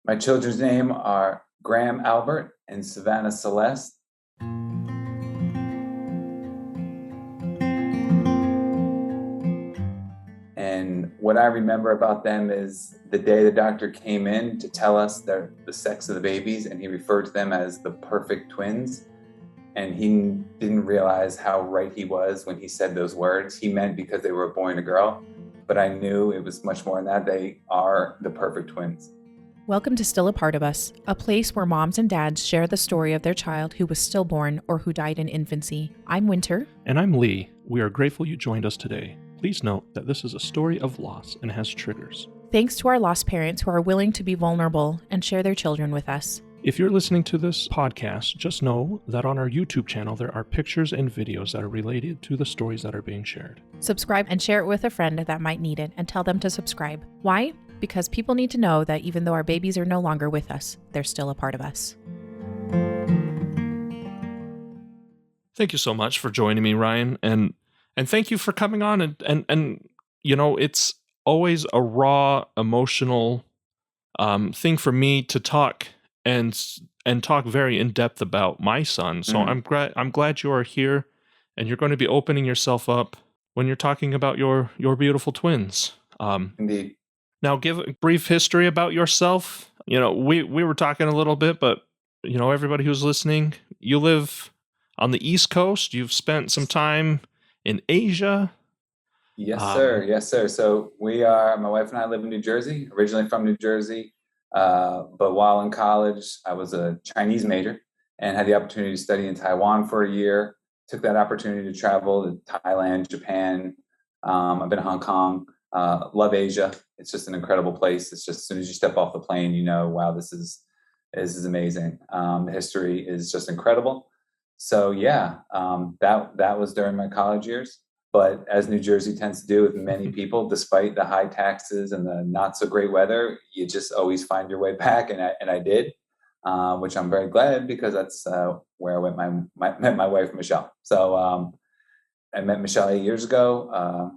My children's name are Graham Albert and Savannah Celeste. And what I remember about them is the day the doctor came in to tell us the sex of the babies, and he referred to them as the perfect twins. And he didn't realize how right he was when he said those words. He meant because they were a boy and a girl, but I knew it was much more than that. They are the perfect twins. Welcome to Still a Part of Us, a place where moms and dads share the story of their child who was stillborn or who died in infancy. I'm Winter. And I'm Lee. We are grateful you joined us today. Please note that this is a story of loss and has triggers. Thanks to our lost parents who are willing to be vulnerable and share their children with us. If you're listening to this podcast, just know that on our YouTube channel there are pictures and videos that are related to the stories that are being shared. Subscribe and share it with a friend that might need it, and tell them to subscribe. Why? Because people need to know that even though our babies are no longer with us, they're still a part of us. Thank you so much for joining me, Ryan, and thank you for coming on and you know, it's always a raw, emotional thing for me to talk and talk very in depth about my son. So I'm glad you are here, and you're going to be opening yourself up when you're talking about your beautiful twins. Indeed. Now, give a brief history about yourself. You know, we were talking a little bit, but you know, everybody who's listening, you live on the East Coast. You've spent some time in Asia. Yes, sir. Yes, sir. So my wife and I live in New Jersey, originally from New Jersey. But while in college, I was a Chinese major and had the opportunity to study in Taiwan for a year. Took that opportunity to travel to Thailand, Japan. I've been to Hong Kong. Love Asia. It's just an incredible place. It's just as soon as you step off the plane, you know, wow, this is amazing. The history is just incredible. So yeah, that was during my college years. But as New Jersey tends to do with many people, despite the high taxes and the not so great weather, you just always find your way back, and I did, which I'm very glad, because that's where I met my wife Michele. So I met Michele 8 years ago.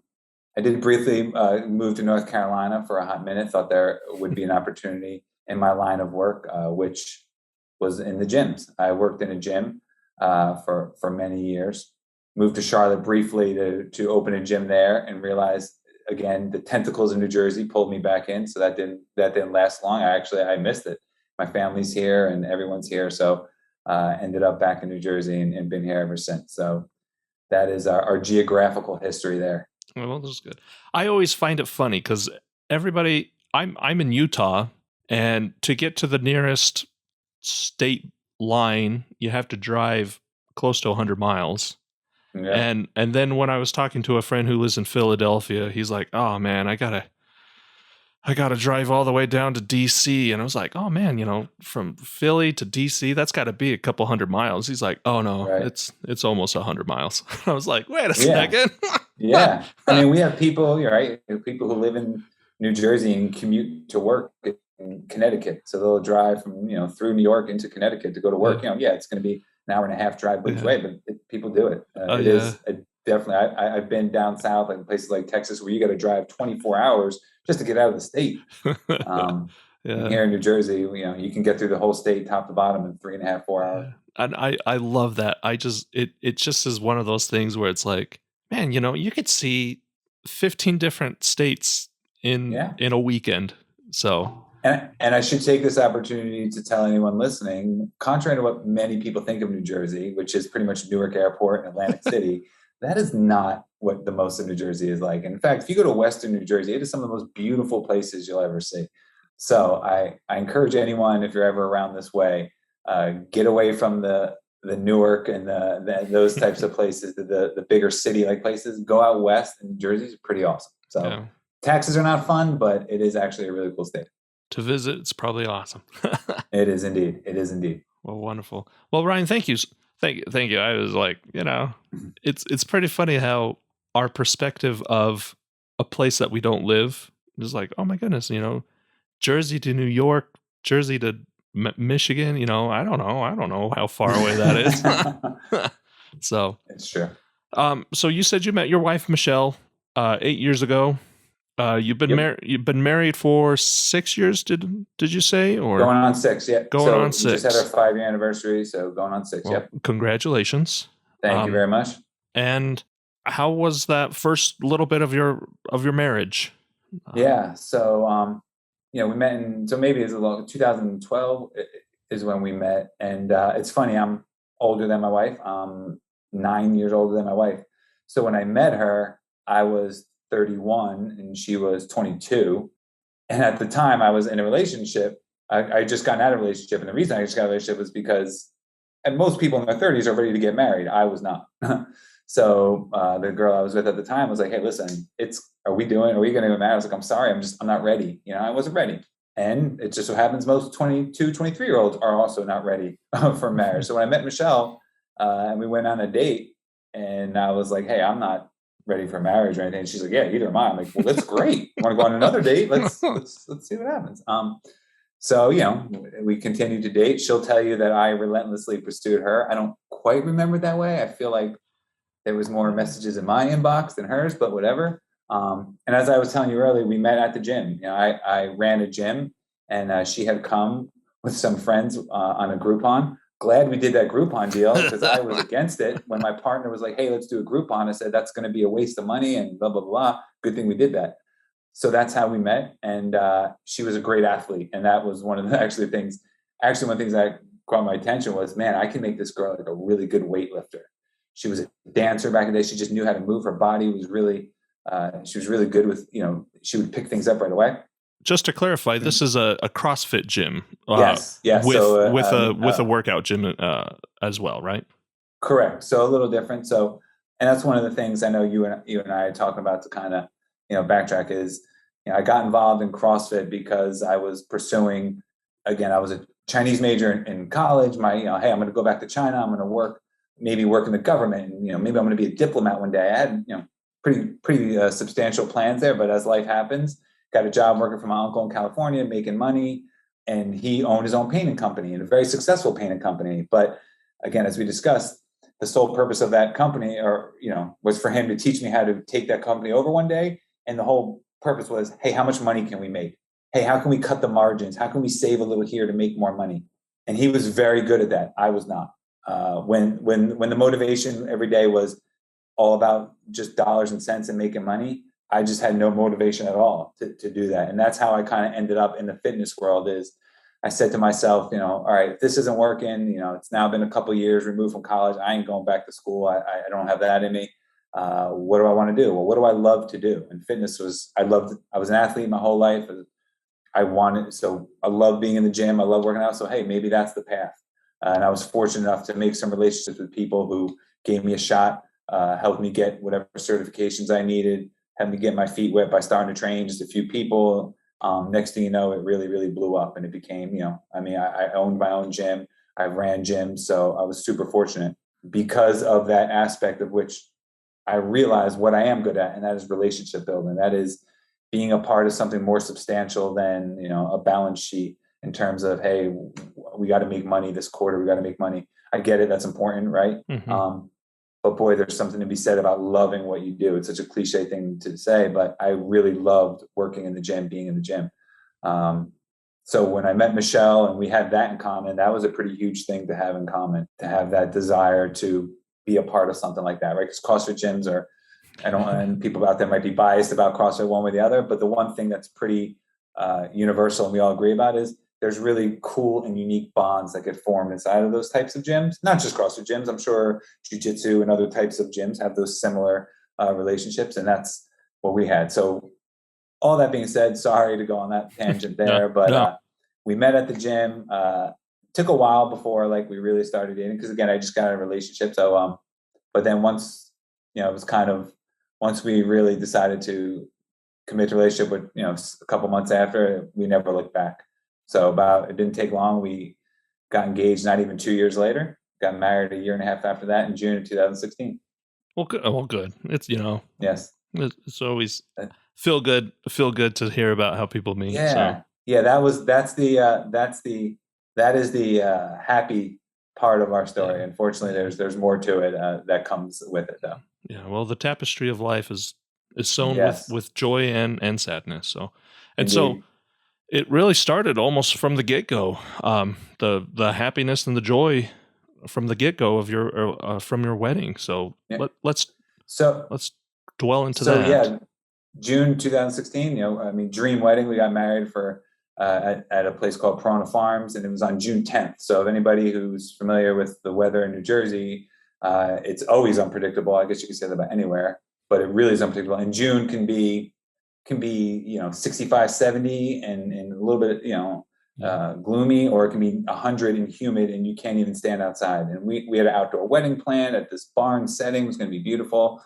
I did briefly move to North Carolina for a hot minute. Thought there would be an opportunity in my line of work, which was in the gyms. I worked in a gym for many years. Moved to Charlotte briefly to open a gym there, and realized again the tentacles of New Jersey pulled me back in. So that didn't last long. I missed it. My family's here and everyone's here, so ended up back in New Jersey and been here ever since. So that is our geographical history there. Well, this is good. I always find it funny because everybody, I'm in Utah, and to get to the nearest state line, you have to drive close to 100 miles. Yeah. And then when I was talking to a friend who lives in Philadelphia, he's like, "Oh man, I gotta drive all the way down to DC." And I was like, "Oh man, you know, from Philly to DC, that's got to be a couple 100 miles." He's like, "Oh no, right. It's almost 100 miles." I was like, "Wait a second." Yeah, I mean, we have people, right? People who live in New Jersey and commute to work in Connecticut, so they'll drive from through New York into Connecticut to go to work. Yeah, it's going to be an hour and a half drive each way, but people do it. Is definitely. I've been down south, like places like Texas, where you got to drive 24 hours just to get out of the state. Here in New Jersey, you can get through the whole state, top to bottom, in 3.5, 4 hours. And I love that. It just is one of those things where it's like, man, you could see 15 different states in a weekend. So. And I should take this opportunity to tell anyone listening, contrary to what many people think of New Jersey, which is pretty much Newark Airport and Atlantic City, that is not what the most of New Jersey is like. In fact, if you go to Western New Jersey, it is some of the most beautiful places you'll ever see. So I encourage anyone, if you're ever around this way, get away from the Newark and those types of places, the bigger city-like places. Go out west, and New Jersey is pretty awesome. So taxes are not fun, but it is actually a really cool state. To visit, it's probably awesome. It is indeed. It is indeed. Well, wonderful. Well, Ryan, thank you. I was like, it's pretty funny how our perspective of a place that we don't live is like, oh my goodness, Jersey to New York, Jersey to Michigan. I don't know how far away that is. So it's true. So you said you met your wife Michele 8 years ago. Yep. You've been married for 6 years. Did you say, or Going on 6? Yeah. going So on we just had our 6? 5-year anniversary. So going on 6. Well, Yep. congratulations. Thank you very much. And how was that first little bit of your marriage? Yeah. So we met so maybe it's 2012 is when we met, and it's funny. I'm older than my wife. 9 years older than my wife. So when I met her, I was 31 and she was 22. And at the time, I was in a relationship. I just got out of a relationship, and the reason I just got out of a relationship was because, and most people in their 30s are ready to get married. I was not. So the girl I was with at the time was like, "Hey, listen, are we going to get married?" I was like, "I'm sorry, I'm not ready. I wasn't ready." And it just so happens most 22, 23-year-olds are also not ready for marriage. So when I met Michele, and we went on a date, and I was like, "Hey, I'm not ready for marriage or anything." And she's like, "Yeah, either am I." I'm like, "Well, that's great. Want to go on another date? Let's see what happens." So we continued to date. She'll tell you that I relentlessly pursued her. I don't quite remember it that way. I feel like there was more messages in my inbox than hers, but whatever. And as I was telling you earlier, we met at the gym. I ran a gym, and she had come with some friends on a Groupon. Glad we did that Groupon deal, because I was against it. When my partner was like, "Hey, let's do a Groupon," I said, "That's going to be a waste of money," and blah, blah, blah. Good thing we did that. So that's how we met. And she was a great athlete. And that was one of the one of the things that caught my attention was, man, I can make this girl like a really good weightlifter. She was a dancer back in the day. She just knew how to move. Her body was she was really good with, she would pick things up right away. Just to clarify, this is a CrossFit gym. Yes. With a workout gym as well, right? Correct. So a little different. So, and that's one of the things I know you and I are talking about to kind of, backtrack is, I got involved in CrossFit because I was pursuing, again, I was a Chinese major in college. Hey, I'm going to go back to China. I'm going to maybe work in the government, and, maybe I'm going to be a diplomat one day. I had, pretty substantial plans there, but as life happens, got a job working for my uncle in California, making money, and he owned his own painting company, and a very successful painting company. But again, as we discussed, the sole purpose of that company, was for him to teach me how to take that company over one day. And the whole purpose was, hey, how much money can we make? Hey, how can we cut the margins? How can we save a little here to make more money? And he was very good at that. I was not. When the motivation every day was all about just dollars and cents and making money, I just had no motivation at all to do that. And that's how I kind of ended up in the fitness world. Is I said to myself, all right, if this isn't working, it's now been a couple of years removed from college. I ain't going back to school. I don't have that in me. What do I want to do? Well, what do I love to do? And fitness I was an athlete my whole life. I love being in the gym. I love working out. So, hey, maybe that's the path. And I was fortunate enough to make some relationships with people who gave me a shot, helped me get whatever certifications I needed, helped me get my feet wet by starting to train just a few people. Next thing you know, it really, really blew up, and it became, I owned my own gym. I ran gyms. So I was super fortunate because of that aspect, of which I realized what I am good at, and that is relationship building. That is being a part of something more substantial than, a balance sheet, in terms of, hey, we got to make money this quarter. We got to make money. I get it. That's important. Right. Mm-hmm. But boy, there's something to be said about loving what you do. It's such a cliche thing to say, but I really loved working in the gym, being in the gym. So when I met Michele and we had that in common, that was a pretty huge thing to have in common, to have that desire to be a part of something like that, right? Because CrossFit gyms and people out there might be biased about CrossFit one way or the other, but the one thing that's pretty universal and we all agree about is there's really cool and unique bonds that get formed inside of those types of gyms. Not just CrossFit gyms. I'm sure jiu-jitsu and other types of gyms have those similar relationships, and that's what we had. So all that being said, sorry to go on that tangent there, but we met at the gym. Took a while before we really started dating, because again, I just got in a relationship. So, but then once, it was kind of, once we really decided to commit to a relationship with, a couple months after, we never looked back. So it didn't take long. We got engaged not even 2 years later, got married a year and a half after that in June of 2016. Well, good. Well, good. It's, yes, it's always feel good to hear about how people meet. Yeah. So. Yeah. That is the happy part of our story. Unfortunately, there's more to it that comes with it, though. Yeah. Well, the tapestry of life is is sown Yes, with joy and sadness. So, and so indeed. it really started almost from the get-go. The happiness and the joy from the get-go of your from your wedding. So Yeah. let's So, dwell into so that. yeah, June 2016. I mean, dream wedding. We got married for at a place called Corona Farms, and it was on June 10th. So, if anybody who's familiar with the weather in New Jersey, it's always unpredictable. I guess you could say that about anywhere, but it really is unpredictable. And June can be 65, 70, and a little bit gloomy, or it can be 100 and humid, and you can't even stand outside. And we had an outdoor wedding planned at this barn setting. It was going to be beautiful.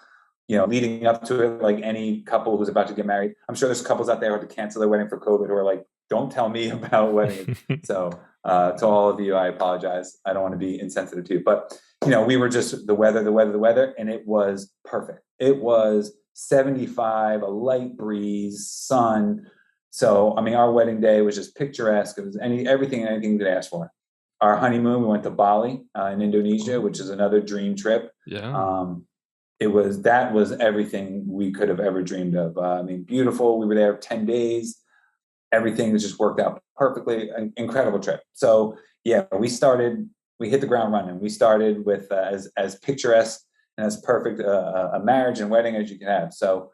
Leading up to it, like any couple who's about to get married, I'm sure there's couples out there who had to cancel their wedding for COVID who are like, don't tell me about weddings. So to all of you, I apologize. I don't want to be insensitive to you, but we were just the weather, and it was perfect. It was 75, a light breeze, sun. So, I mean, our wedding day was just picturesque. It was everything and anything you could ask for. Our honeymoon, we went to Bali in Indonesia, which is another dream trip. Yeah. That was everything we could have ever dreamed of. I mean, beautiful. We were there 10 days. Everything just worked out perfectly. An incredible trip. So yeah, we hit the ground running. We started with as picturesque and as perfect a marriage and wedding as you can have. So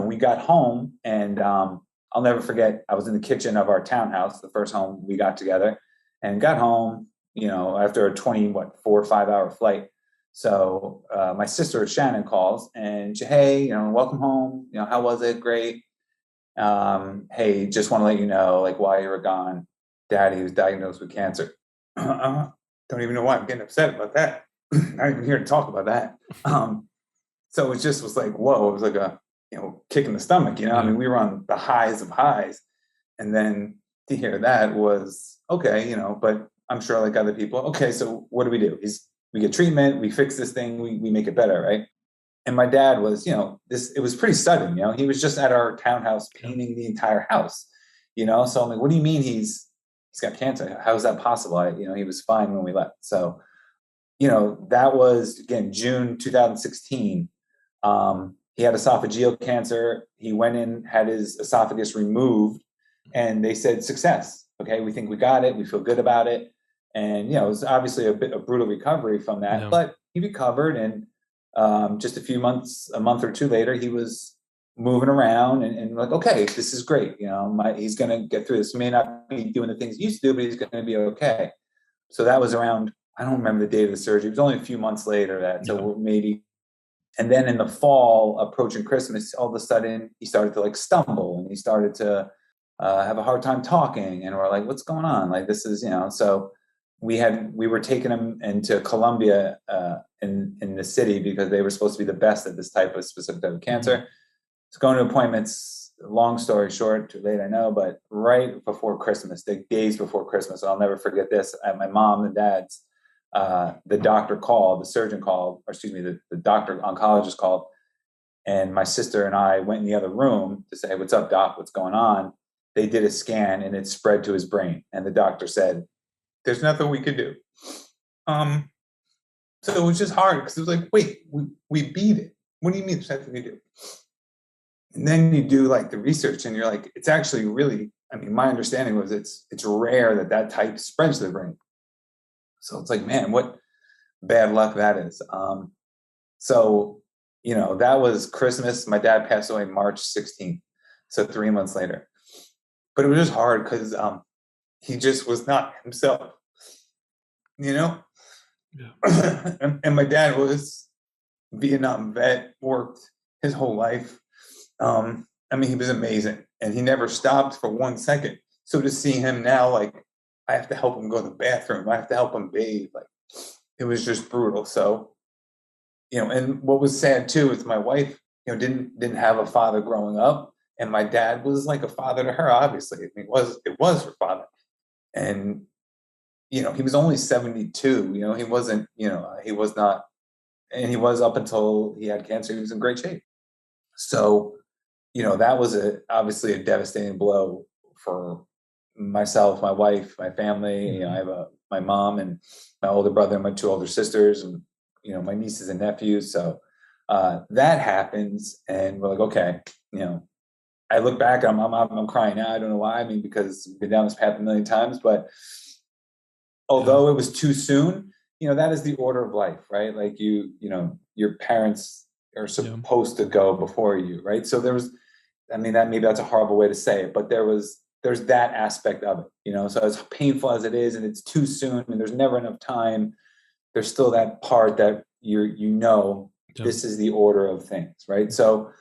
we got home, and I'll never forget, I was in the kitchen of our townhouse, the first home we got together, and got home, after a 4 or 5 hour flight. So my sister Shannon calls, and she, hey, welcome home. How was it? Great. Hey, just want to let you know, like, while you were gone, Daddy was diagnosed with cancer. Don't even know why I'm getting upset about that. Not even here to talk about that. So it just was like, whoa, it was like a kick in the stomach. I mean, we were on the highs of highs, and then to hear that was okay. But I'm sure, like other people, okay, so what do? We get treatment, we fix this thing, we make it better, right? And my dad was, it was pretty sudden. He was just at our townhouse painting the entire house. So I'm like, what do you mean he's got cancer? How is that possible? He was fine when we left. So that was, again, June 2016. He had esophageal cancer. He went in, had his esophagus removed, and they said success. Okay, we think we got it. We feel good about it. And it was obviously a brutal recovery from that, but he recovered, and just a month or two later, he was moving around, and like, okay, this is great. He's going to get through this. He may not be doing the things he used to do, but he's going to be okay. So that was around, I don't remember the date of the surgery. It was only a few months later that, so maybe. And then in the fall, approaching Christmas, all of a sudden he started to like stumble, and he started to have a hard time talking. And we're like, what's going on? Like, this is, so we were taking him into Colombia in the city, because they were supposed to be the best at this type of specific type of cancer. Mm-hmm. So going to appointments, long story short, too late, I know, but right before Christmas, the days before Christmas, and I'll never forget this, at my mom and dad's, the doctor called, the surgeon called, or excuse me, the doctor oncologist called, and my sister and I went in the other room to say, what's up, doc, what's going on? They did a scan, and it spread to his brain, and the doctor said, there's nothing we could do. So it was just hard, because it was like, wait, we beat it. What do you mean there's nothing we do? And then you do like the research, and you're like, it's actually really, I mean, my understanding was it's rare that type spreads to the brain. So it's like, man, what bad luck that is. So, that was Christmas. My dad passed away March 16th. So 3 months later. But it was just hard, because he just was not himself, Yeah. And my dad was Vietnam vet, worked his whole life. I mean, he was amazing, and he never stopped for 1 second. So to see him now, like, I have to help him go to the bathroom, I have to help him bathe, like, it was just brutal. So, and what was sad too is my wife, didn't have a father growing up, and my dad was like a father to her. Obviously, I mean, it was her father, and he was only 72. He wasn't. He was not, and he was, up until he had cancer, he was in great shape. So, that was obviously a devastating blow for myself, my wife, my family. I have my mom and my older brother and my two older sisters, and my nieces and nephews. So that happens, and we're like, okay, you know, I look back, I'm crying now. I don't know why. I mean, because we've been down this path a million times, but although it was too soon, you know, that is the order of life, right? Like you know, your parents are supposed to go before you, right? So there was, I mean, that maybe that's a horrible way to say it, but there's that aspect of it, you know. So as painful as it is, and it's too soon, and there's never enough time, there's still that part that this is the order of things, right? So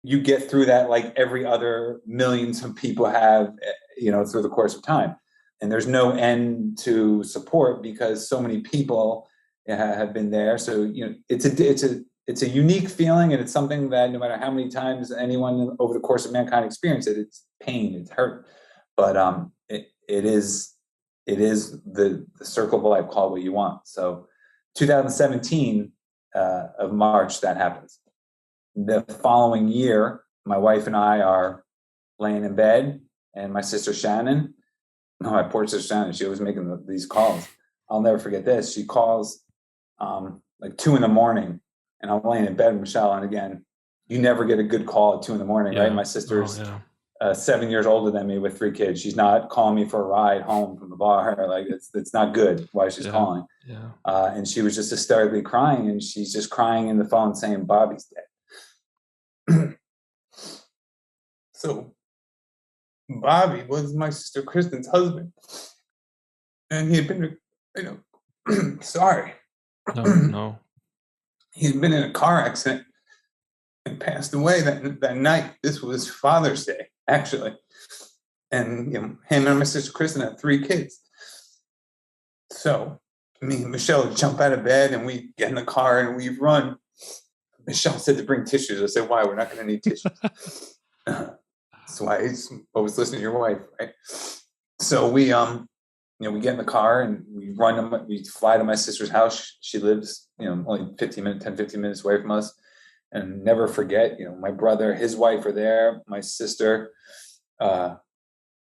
you get through that like every other millions of people have, you know, through the course of time. And there's no end to support because so many people have been there. So, you know, it's a unique feeling, and it's something that no matter how many times anyone over the course of mankind experience it, it's pain, it's hurt. But it is the circle of life, call it what you want. So 2017 of March, that happens. The following year, my wife and I are laying in bed, and my sister Shannon, my poor sister Shannon, she was making these calls. I'll never forget this. She calls like 2 a.m, and I'm laying in bed with Michele. And again, you never get a good call at 2 a.m, right? My sister's 7 years older than me with 3 kids. She's not calling me for a ride home from the bar. Like it's not good why she's calling. And she was just hysterically crying, and she's just crying in the phone saying Bobby's dead. So Bobby was my sister Kristen's husband, and he had been, you know, sorry. No. He had been in a car accident and passed away that night. This was Father's Day, actually. And, you know, him and my sister Kristen had 3 kids. So me and Michele jump out of bed, and we get in the car and we run. Michele said to bring tissues. I said, why? We're not going to need tissues. That's why I always listen to your wife, right? So we, you know, we get in the car and we fly to my sister's house. She lives, you know, only 10, 15 minutes away from us. And never forget, you know, my brother, his wife are there, my sister,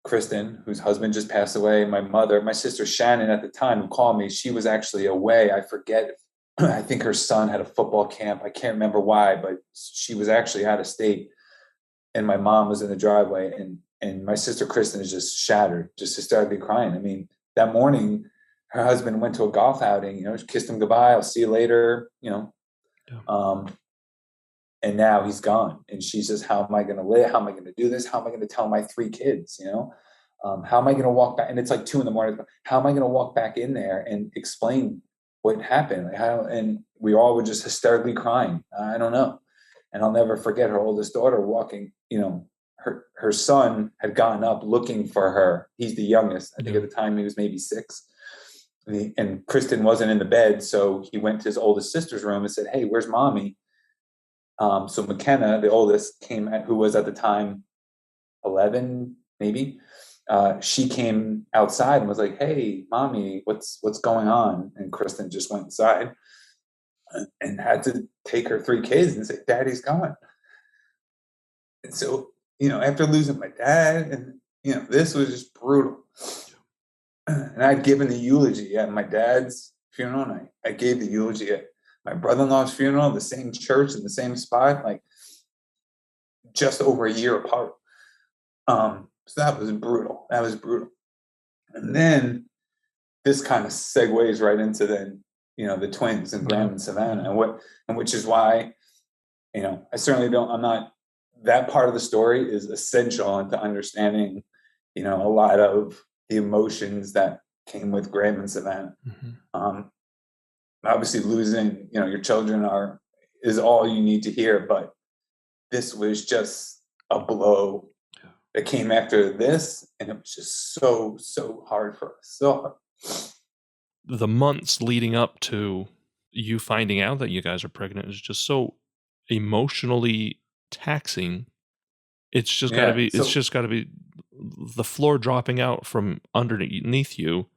Kristen, whose husband just passed away, my mother, my sister Shannon at the time who called me, she was actually away. I forget. I think her son had a football camp. I can't remember why, but she was actually out of state. And my mom was in the driveway, and my sister Kristen is just shattered, just hysterically crying. I mean, that morning, her husband went to a golf outing, you know, she kissed him goodbye. I'll see you later, you know. And now he's gone. And she's just, how am I going to live? How am I going to do this? How am I going to tell my 3 kids, you know? How am I going to walk back? And it's like 2 a.m. How am I going to walk back in there and explain what happened? Like and we all were just hysterically crying. I don't know. And I'll never forget her oldest daughter walking, you know, her son had gotten up looking for her. He's the youngest. I think at the time he was maybe 6. And Kristen wasn't in the bed. So he went to his oldest sister's room and said, hey, where's mommy? So McKenna, the oldest, who was at the time 11, maybe. She came outside and was like, hey, mommy, what's going on? And Kristen just went inside and had to take her 3 kids and say, daddy's gone. And so, you know, after losing my dad, and, you know, this was just brutal. And I'd given the eulogy at my dad's funeral, and I gave the eulogy at my brother-in-law's funeral, the same church in the same spot, like just over a year apart. So that was brutal. And then this kind of segues right into the twins and Graham and Savannah, and which is why, you know, I'm not, that part of the story is essential into understanding, you know, a lot of the emotions that came with Graham and Savannah. Obviously losing, you know, your children is all you need to hear, but this was just a blow that came after this, and it was just so hard for us. So hard. The months leading up to you finding out that you guys are pregnant is just so emotionally taxing. It's just got to be. It's just got to be the floor dropping out from underneath you.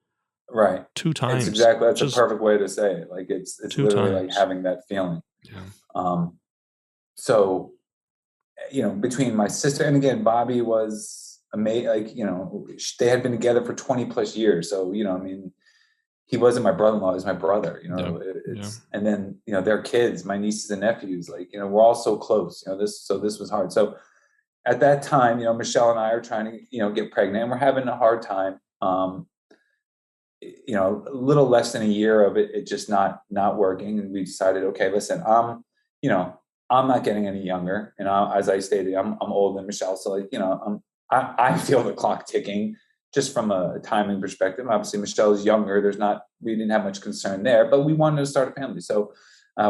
Right. 2 times. That's a perfect way to say it. Like it's literally like having that feeling. Yeah. So, you know, between my sister and again, Bobby was amazing. Like, you know, they had been together for 20 plus years. So, you know, I mean, he wasn't my brother-in-law, he was my brother, Yeah. And then, their kids, my nieces and nephews, like, we're all so close, this was hard. So at that time, Michele and I are trying to, get pregnant, and we're having a hard time. A little less than a year of it just not working. And we decided, okay, listen, I'm not getting any younger. And as I stated, I'm older than Michele. So like, I feel the clock ticking just from a timing perspective. Obviously Michele is younger. We didn't have much concern there, but we wanted to start a family. So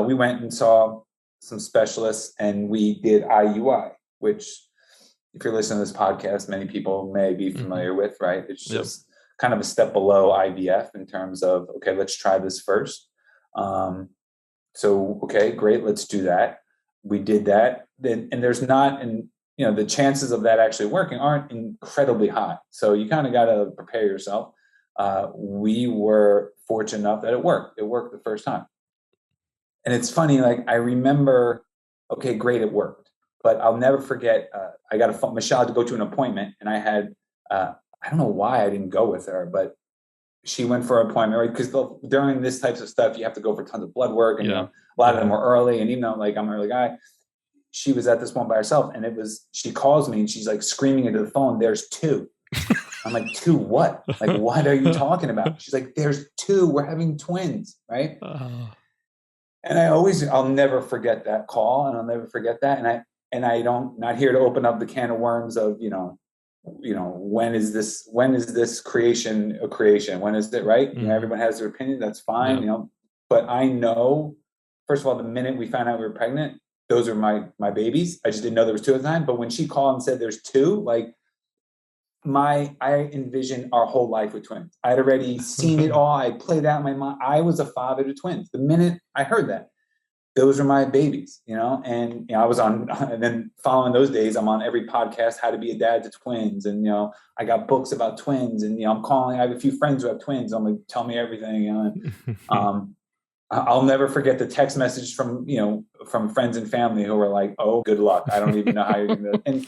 we went and saw some specialists, and we did IUI, which if you're listening to this podcast, many people may be familiar with, right? It's just kind of a step below IVF in terms of, okay, let's try this first. So, okay, great. Let's do that. We did that. And there's not, and the chances of that actually working aren't incredibly high. So you kind of got to prepare yourself. We were fortunate enough that it worked. It worked the first time. And it's funny, like I remember, okay, great, it worked. But I'll never forget, I got a phone, Michele had to go to an appointment, and I had, I don't know why I didn't go with her, but she went for an appointment, right? Because during this types of stuff, you have to go for tons of blood work, and a lot of them were early. And even though like I'm an early guy, she was at this one by herself, and she calls me and she's like screaming into the phone, "There's two." I'm like, "Two what? Like, what are you talking about?" She's like, "There's two. We're having twins," right? And I'll never forget that call, and I'll never forget that. And I not here to open up the can of worms of, when is this creation a creation? When is it, right? Everyone has their opinion. That's fine, but I know, first of all, the minute we found out we were pregnant, those are my babies. I just didn't know there was two at the time. But when she called and said there's two, like I envisioned our whole life with twins. I'd already seen it all. I played out in my mind. I was a father to twins. The minute I heard that, those are my babies, and I was on, and then following those days, I'm on every podcast, how to be a dad to twins. And, I got books about twins, and, I'm calling, I have a few friends who have twins. I'm like, tell me everything. I'll never forget the text message from friends and family who were like, "Oh, good luck. I don't even know how you're going to," and,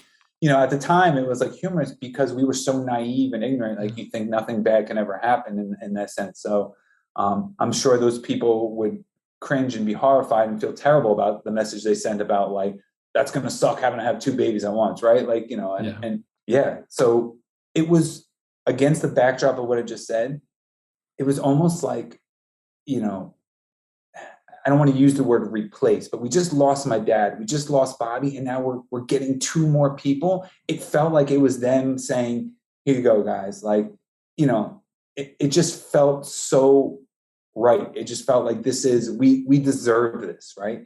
at the time it was like humorous because we were so naive and ignorant. Like you think nothing bad can ever happen in that sense. So, I'm sure those people would cringe and be horrified and feel terrible about the message they sent about like, that's going to suck having to have two babies at once. Right. Like, so it was against the backdrop of what I just said. It was almost like, I don't want to use the word replace, but we just lost my dad. We just lost Bobby. And now we're getting two more people. It felt like it was them saying, here you go, guys. Like, it just felt so right. It just felt like we deserve this, right?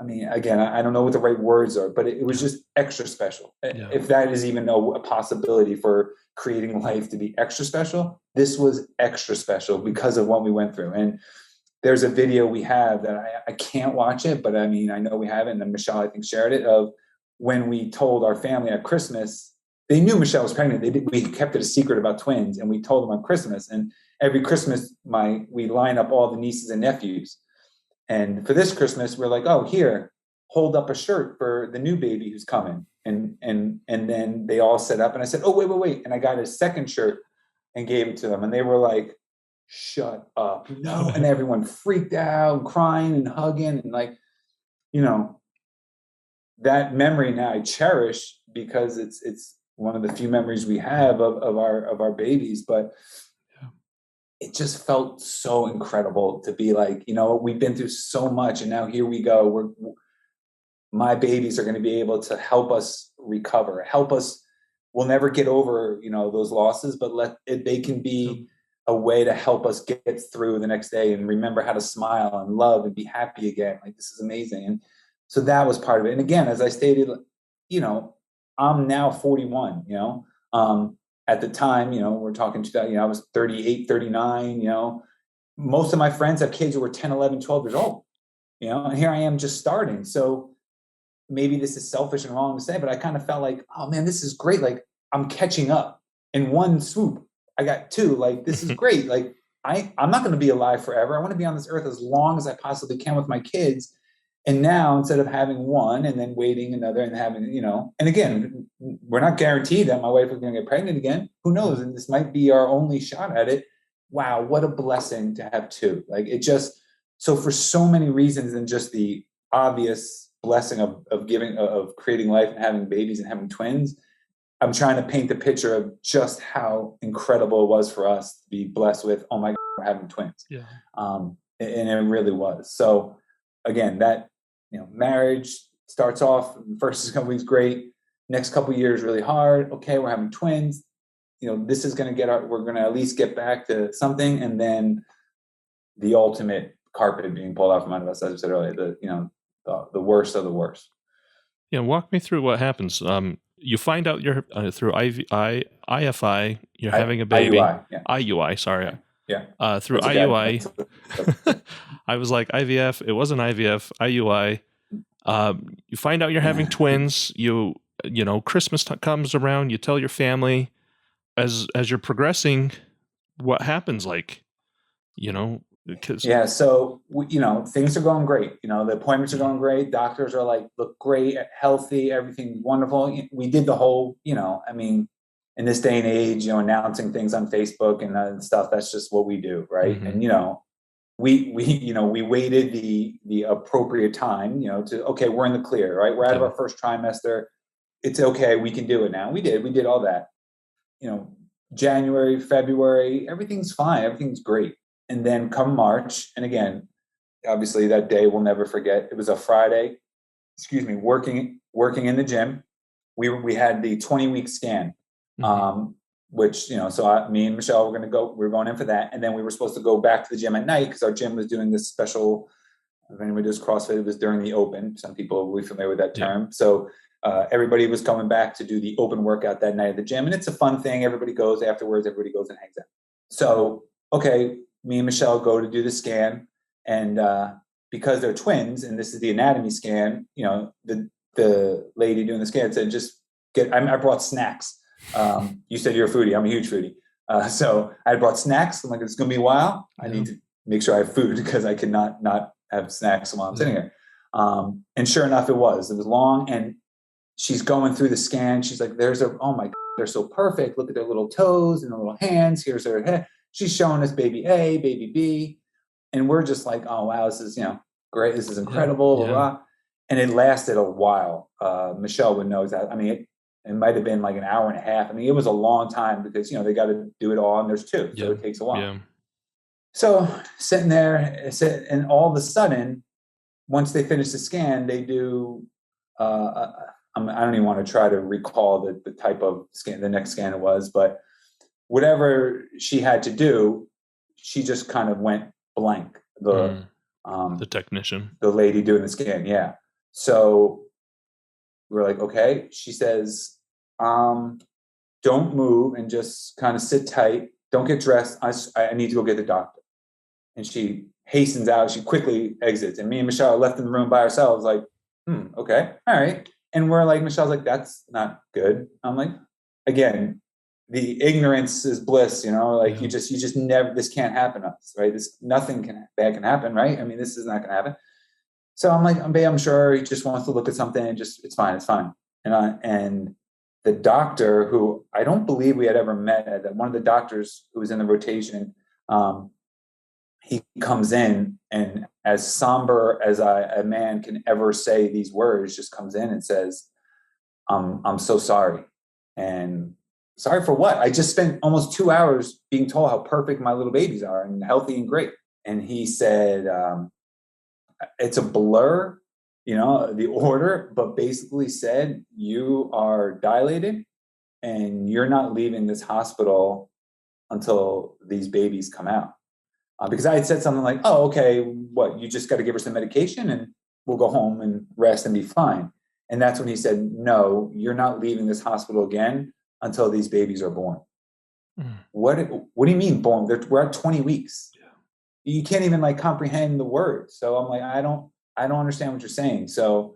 I mean, again, I don't know what the right words are, but it was just extra special. Yeah. If that is even a possibility for creating life to be extra special, this was extra special because of what we went through. And there's a video we have that I can't watch it, but I mean, I know we have it, and then Michele, I think, shared it, of when we told our family at Christmas. They knew Michele was pregnant. We kept it a secret about twins, and we told them on Christmas. And every Christmas, we line up all the nieces and nephews. And for this Christmas, we're like, "Oh, here, hold up a shirt for the new baby who's coming." And then they all set up, and I said, "Oh, wait," and I got a second shirt and gave it to them, and they were like, "Shut up, no!" And everyone freaked out, crying and hugging, and like, that memory now I cherish because it's one of the few memories we have of our babies. But it just felt so incredible to be like, we've been through so much, and now here we go. My babies are going to be able to help us recover, help us. We'll never get over, those losses, but they can be a way to help us get through the next day and remember how to smile and love and be happy again. Like, this is amazing. And so that was part of it. And again, as I stated, I'm now 41, at the time, we're talking to that, I was 38, 39, most of my friends have kids who were 10, 11, 12 years old, and here I am just starting. So maybe this is selfish and wrong to say, but I kind of felt like, oh man, this is great. Like, I'm catching up in one swoop. I got two. Like, this is great. Like, I'm not going to be alive forever. I want to be on this earth as long as I possibly can with my kids. And now, instead of having one and then waiting another and having, and again, we're not guaranteed that my wife is going to get pregnant again. Who knows? And this might be our only shot at it. wow, what a blessing to have two. Like it just, so for so many reasons than just the obvious blessing of creating life and having babies and having twins, I'm trying to paint the picture of just how incredible it was for us to be blessed with, oh my God, we're having twins. Yeah. And it really was. So again, that, marriage starts off, first couple weeks, great. Next couple of years, really hard. Okay, we're having twins. This is going to we're going to at least get back to something. And then the ultimate carpet being pulled out from under us, as I said earlier, the worst of the worst. Yeah. Walk me through what happens. You find out you're through IFI, you're having a baby. IUI, yeah. IUI, sorry. Yeah. Through IUI. I was like IVF. It wasn't IVF, IUI. You find out you're having twins. Christmas comes around. You tell your family. As you're progressing, what happens? Yeah. So things are going great. The appointments are going great. Doctors are like, look great, healthy, everything's wonderful. We did the whole, in this day and age, announcing things on Facebook and stuff. That's just what we do, right? Mm-hmm. And we waited the appropriate time, to we're in the clear, right? We're out of our first trimester. It's okay. We can do it now. We did all that. January, February, everything's fine. Everything's great. And then come March, and again, obviously that day we'll never forget. It was a Friday, working in the gym. We had the 20-week scan, which, me and Michele we were going in for that. And then we were supposed to go back to the gym at night because our gym was doing this special, if anybody does CrossFit, it was during the open. Some people will be familiar with that term. So everybody was coming back to do the open workout that night at the gym. And it's a fun thing. Everybody goes afterwards. Everybody goes and hangs out. So, me and Michele go to do the scan. And because they're twins, and this is the anatomy scan, the lady doing the scan said, I brought snacks. You said you're a foodie. I'm a huge foodie. So I brought snacks. I'm like, it's going to be a while. I need to make sure I have food because I cannot not have snacks while I'm sitting here. And sure enough, it was long. And she's going through the scan. She's like, oh my God, they're so perfect. Look at their little toes and their little hands. Here's their head. She's showing us baby A, baby B. And we're just like, oh, wow, this is, great. This is incredible. Blah, blah. And it lasted a while. Michele would know that. I mean, it might have been like an hour and a half. I mean, it was a long time because, they got to do it all and there's two. So it takes a while. Yeah. So sitting there, and all of a sudden, once they finish the scan, they do, I don't even want to try to recall the type of scan, the next scan it was, but whatever she had to do, she just kind of went blank. The technician, the lady doing the scan. Yeah. So we're like, okay. She says, don't move and just kind of sit tight. Don't get dressed. I need to go get the doctor. And she hastens out. She quickly exits. And me and Michele are left in the room by ourselves like, okay. All right. And we're like, Michelle's like, that's not good. I'm like, again, the ignorance is bliss, you just never, this can't happen to us, right? Nothing bad can happen, right? I mean, this is not going to happen. So I'm like, I'm sure he just wants to look at something and it's fine. And the doctor, who I don't believe we had ever met, one of the doctors who was in the rotation, he comes in and as somber as a man can ever say these words, just comes in and says, I'm so sorry. And sorry for what? I just spent almost 2 hours being told how perfect my little babies are and healthy and great. And he said, it's a blur, the order, but basically said, you are dilated and you're not leaving this hospital until these babies come out. Because I had said something like, oh, okay, what, you just got to give her some medication and we'll go home and rest and be fine. And that's when he said, no, you're not leaving this hospital again until these babies are born. What do you mean born? We're at 20 weeks. Yeah. You can't even comprehend the words. So I'm like, I don't understand what you're saying. So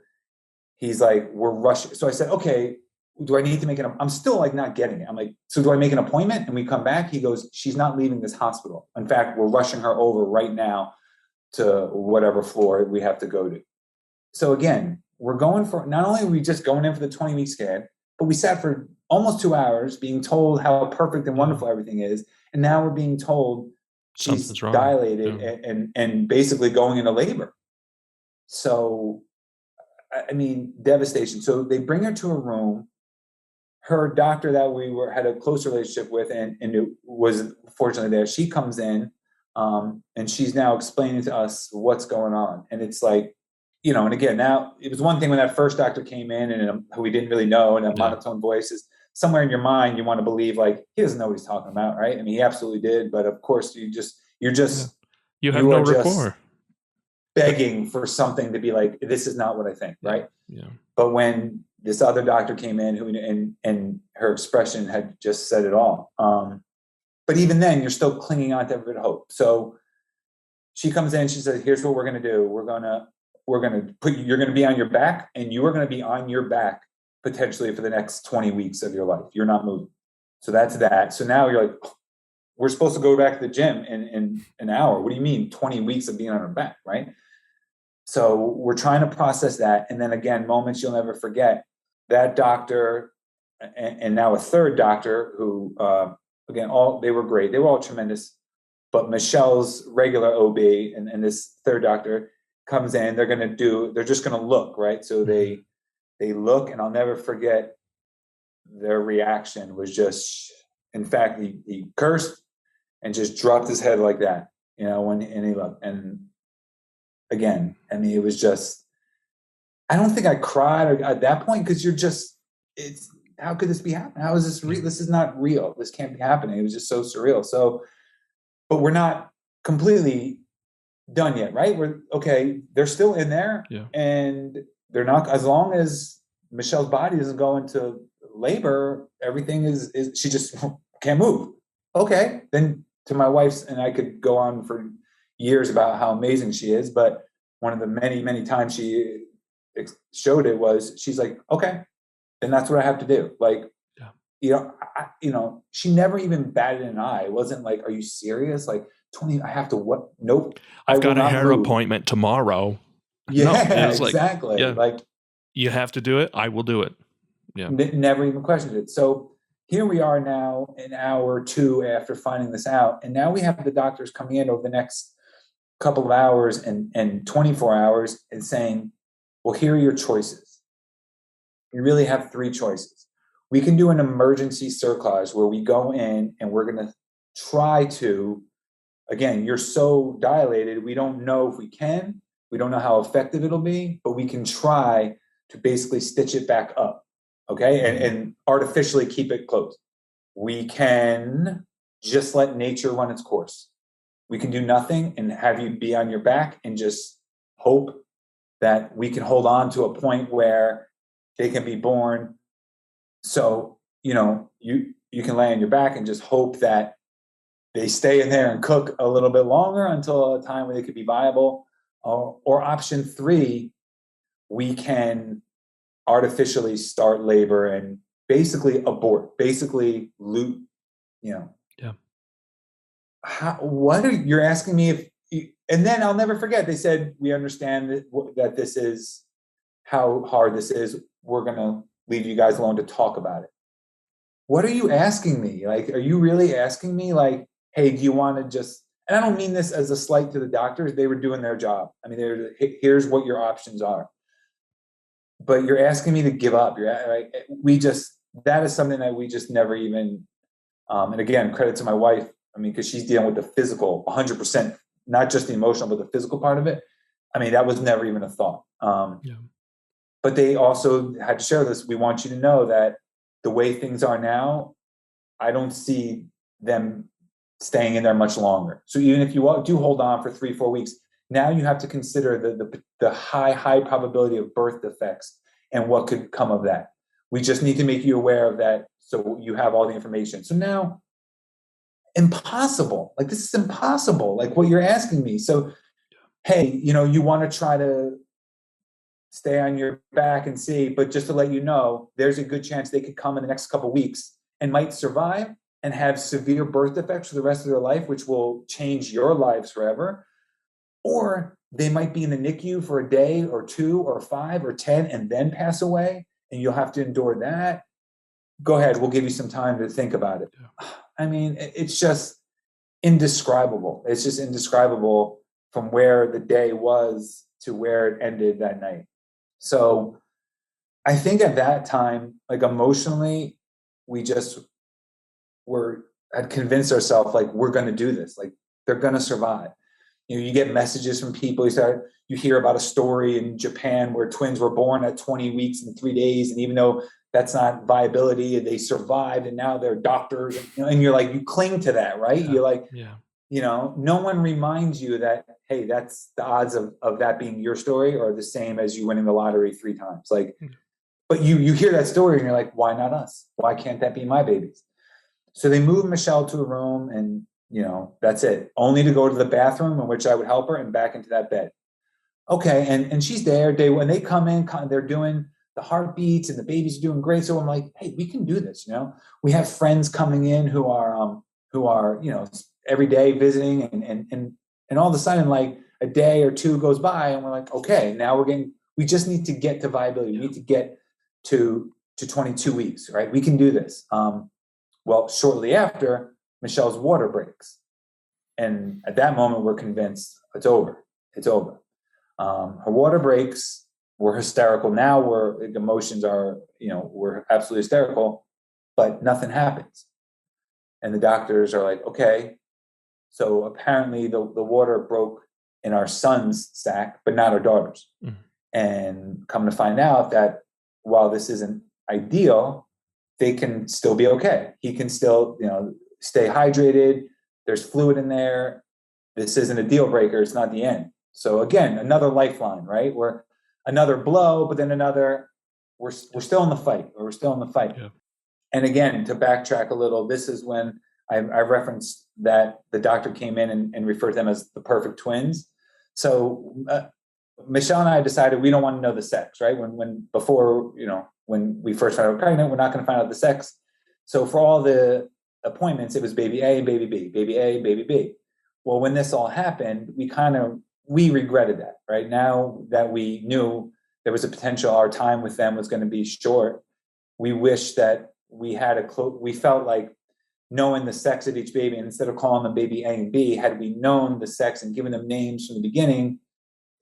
he's like, we're rushing. So I said, okay, do I need to make I'm still not getting it. I'm like, so do I make an appointment? And we come back. He goes, she's not leaving this hospital. In fact, we're rushing her over right now to whatever floor we have to go to. So again, we're going for, not only are we just going in for the 20-week scan, but we sat for almost 2 hours being told how perfect and wonderful everything is. And now we're being told she's Something's wrong. dilated Yeah. and basically going into labor. So, I mean, devastation. So they bring her to a room. Her doctor that we had a close relationship with, and it was fortunately there. She comes in, and she's now explaining to us what's going on. And it's like, and again, now it was one thing when that first doctor came in and who we didn't really know, and a monotone voice is somewhere in your mind, you want to believe like he doesn't know what he's talking about, right? I mean, he absolutely did, but of course, you have no rapport. Just begging for something to be like, this is not what I think, right? Yeah. But when this other doctor came in, and her expression had just said it all. But even then, you're still clinging on to every bit of hope. So she comes in, she says, here's what we're going to do. We're going to you're going to be on your back, and you are going to be on your back potentially for the next 20 weeks of your life. You're not moving. So that's that. So now you're like, we're supposed to go back to the gym in an hour. What do you mean 20 weeks of being on our back, right? So we're trying to process that. And then again, moments you'll never forget. That doctor and now a third doctor who, again, they were great. They were all tremendous. But Michelle's regular OB and this third doctor comes in. They're just going to look, right? So they look, and I'll never forget their reaction was just, in fact, he cursed and just dropped his head like that, and he looked. And again, I mean, it was just, I don't think I cried at that point, because how could this be happening? How is this real? This is not real. This can't be happening. It was just so surreal. So, but we're not completely done yet, right? They're still in there, and they're not, as long as Michelle's body doesn't go into labor, everything is she just can't move. Okay. Then to my wife's, and I could go on for years about how amazing she is, but one of the many, many times she showed it was, she's like, okay, then that's what I have to do. Like, she never even batted an eye. It wasn't like, are you serious? Like 20, I have to what? Nope. I've got a hair appointment tomorrow. Yeah, exactly. Like you have to do it. I will do it. Yeah. Never even questioned it. So here we are now, an hour or two after finding this out. And now we have the doctors coming in over the next couple of hours and 24 hours and saying, well, here are your choices. You really have 3 choices. We can do an emergency cerclage where we go in and we're going to try to, again, you're so dilated, we don't know if we can, we don't know how effective it'll be, but we can try to basically stitch it back up, okay, and artificially keep it closed. We can just let nature run its course. We can do nothing and have you be on your back and just hope that we can hold on to a point where they can be born. So, you can lay on your back and just hope that they stay in there and cook a little bit longer until a time where they could be viable. Or option 3, we can artificially start labor and basically abort, basically loot, Yeah. You're asking me and then I'll never forget, they said, we understand that this is how hard this is. We're going to leave you guys alone to talk about it. What are you asking me? Like, are you really asking me like, hey, do you want to just, and I don't mean this as a slight to the doctors. They were doing their job. I mean, here's what your options are. But you're asking me to give up. That is something that we just never even, and again, credit to my wife. I mean, because she's dealing with the physical 100%, not just the emotional, but the physical part of it. I mean, that was never even a thought. But they also had to share this. We want you to know that the way things are now, I don't see them staying in there much longer. So even if you do hold on for 3-4 weeks, now you have to consider the high probability of birth defects and what could come of that. We just need to make you aware of that so you have all the information. So now, impossible. Like, this is impossible, like what you're asking me. So, hey, you want to try to stay on your back and see, but just to let you know, there's a good chance they could come in the next couple of weeks and might survive and have severe birth defects for the rest of their life, which will change your lives forever. Or they might be in the NICU for a day or 2 or 5 or 10 and then pass away, and you'll have to endure that. Go ahead, we'll give you some time to think about it. I mean, it's just, indescribable. It's just indescribable from where the day was to where it ended that night. So I think at that time, like emotionally, we just had convinced ourselves, like, we're going to do this. Like, they're going to survive. You get messages from people. You hear about a story in Japan where twins were born at 20 weeks and 3 days. And even though that's not viability, they survived and now they're doctors. And you're like, you cling to that, right? Yeah. You're like, yeah. No one reminds you that, hey, that's the odds of that being your story are the same as you winning the lottery 3 times. Like, but you hear that story and you're like, why not us? Why can't that be my babies? So they moved Michele to a room and, that's it. Only to go to the bathroom in which I would help her and back into that bed. Okay. And she's there. When they come in, they're doing the heartbeats and the baby's doing great. So I'm like, hey, we can do this. We have friends coming in who are, every day visiting and all of a sudden, like a day or 2 goes by and we're like, okay, now we just need to get to viability. We need to get to 22 weeks, right? We can do this. Well, shortly after, Michele's water breaks. And at that moment, we're convinced it's over. It's over. Her water breaks. We're hysterical. Now emotions are, we're absolutely hysterical, but nothing happens. And the doctors are like, okay. So apparently the water broke in our son's sac, but not our daughter's. Mm-hmm. And come to find out that while this isn't ideal, they can still be okay. He can still, stay hydrated. There's fluid in there. This isn't a deal breaker. It's not the end. So again, another lifeline, right? We're another blow, but then we're still in the fight. We're still in the fight. Yeah. And again, to backtrack a little, this is when I referenced that the doctor came in and referred to them as the perfect twins. So Michele and I decided we don't want to know the sex, right? When we first found out pregnant, we're not going to find out the sex. So for all the appointments, it was baby A and baby B, baby A, baby B. Well, when this all happened, we regretted that, right? Now that we knew there was a potential, our time with them was going to be short. We wish that we had we felt like knowing the sex of each baby, and instead of calling them baby A and B, had we known the sex and given them names from the beginning,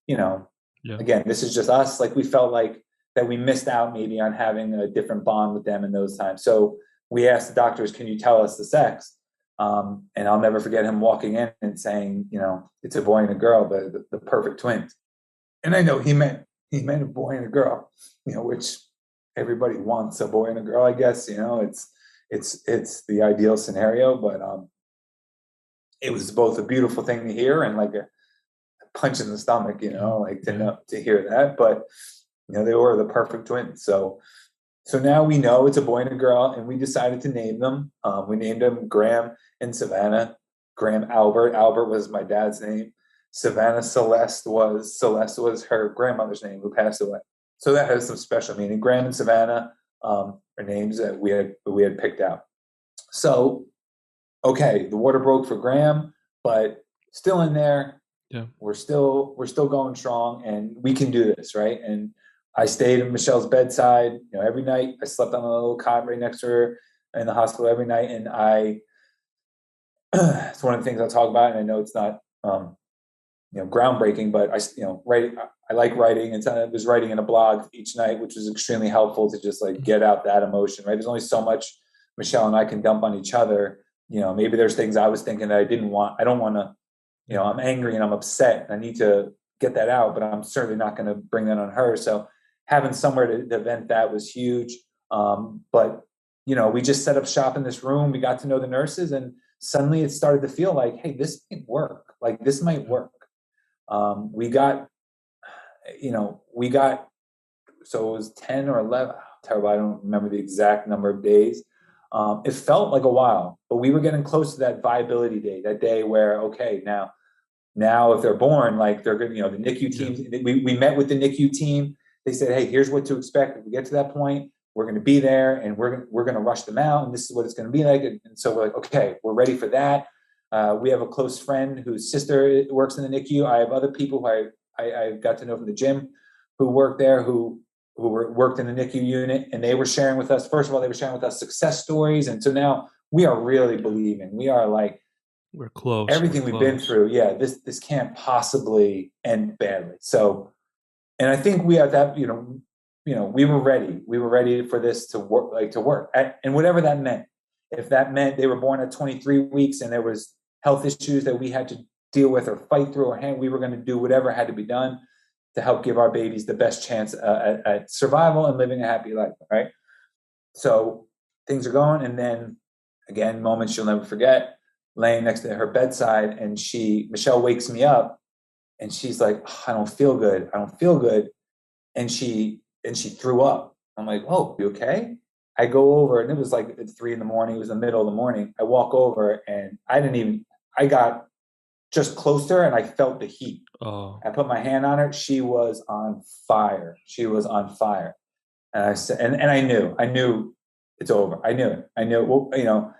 again, this is just us. Like, we felt like that we missed out maybe on having a different bond with them in those times. So we asked the doctors, can you tell us the sex? And I'll never forget him walking in and saying, it's a boy and a girl, the perfect twins. And I know he meant a boy and a girl, which everybody wants a boy and a girl, I guess, it's the ideal scenario, but it was both a beautiful thing to hear and like a punch in the stomach, to hear that. But they were the perfect twins. So now we know it's a boy and a girl, and we decided to name them. We named them Graham and Savannah. Graham Albert. Albert was my dad's name. Savannah Celeste was her grandmother's name, who passed away. So that has some special meaning. Graham and Savannah are names that we had picked out. So, okay, the water broke for Graham, but still in there. Yeah, we're still going strong, and we can do this, right? And I stayed at Michele's bedside, every night. I slept on a little cot right next to her in the hospital every night. And it's one of the things I'll talk about. And I know it's not, groundbreaking, but I like writing. And I was writing in a blog each night, which was extremely helpful to just like get out that emotion, right? There's only so much Michele and I can dump on each other. Maybe there's things I was thinking that I don't want to, I'm angry and I'm upset. And I need to get that out, but I'm certainly not going to bring that on her. So having somewhere to vent that was huge. But, we just set up shop in this room. We got to know the nurses, and suddenly it started to feel like, hey, this might work. Like, this might work. We got, so it was 10 or 11. Terrible. I don't remember the exact number of days. It felt like a while, but we were getting close to that viability day, that day where, okay, now if they're born, like they're going to, the NICU team, we met with the NICU team. They said, hey, here's what to expect. If we get to that point, we're going to be there, and we're going to rush them out, and this is what it's going to be like. And so we're like, okay, we're ready for that. We have a close friend whose sister works in the NICU. I have other people who I got to know from the gym who worked there, who worked in the NICU unit, and they were sharing with us. First of all, they were sharing with us success stories. And so now we are really believing. We are like, We're close. Everything we've been through, this can't possibly end badly. So, and I think we at that, we were ready. We were ready for this to work, and whatever that meant. If that meant they were born at 23 weeks and there was health issues that we had to deal with or fight through, we were going to do whatever had to be done to help give our babies the best chance at survival and living a happy life, right? So things are going, and then again, moments she'll never forget, laying next to her bedside, and Michele wakes me up, and she's like, oh, I don't feel good. And she threw up. I'm like, oh, you okay? I go over, and it was like at 3 a.m. It was the middle of the morning. I walk over, and I got just close to her, and I felt the heat. Oh. I put my hand on her. She was on fire. And I said, and I knew it's over. I knew it. Well,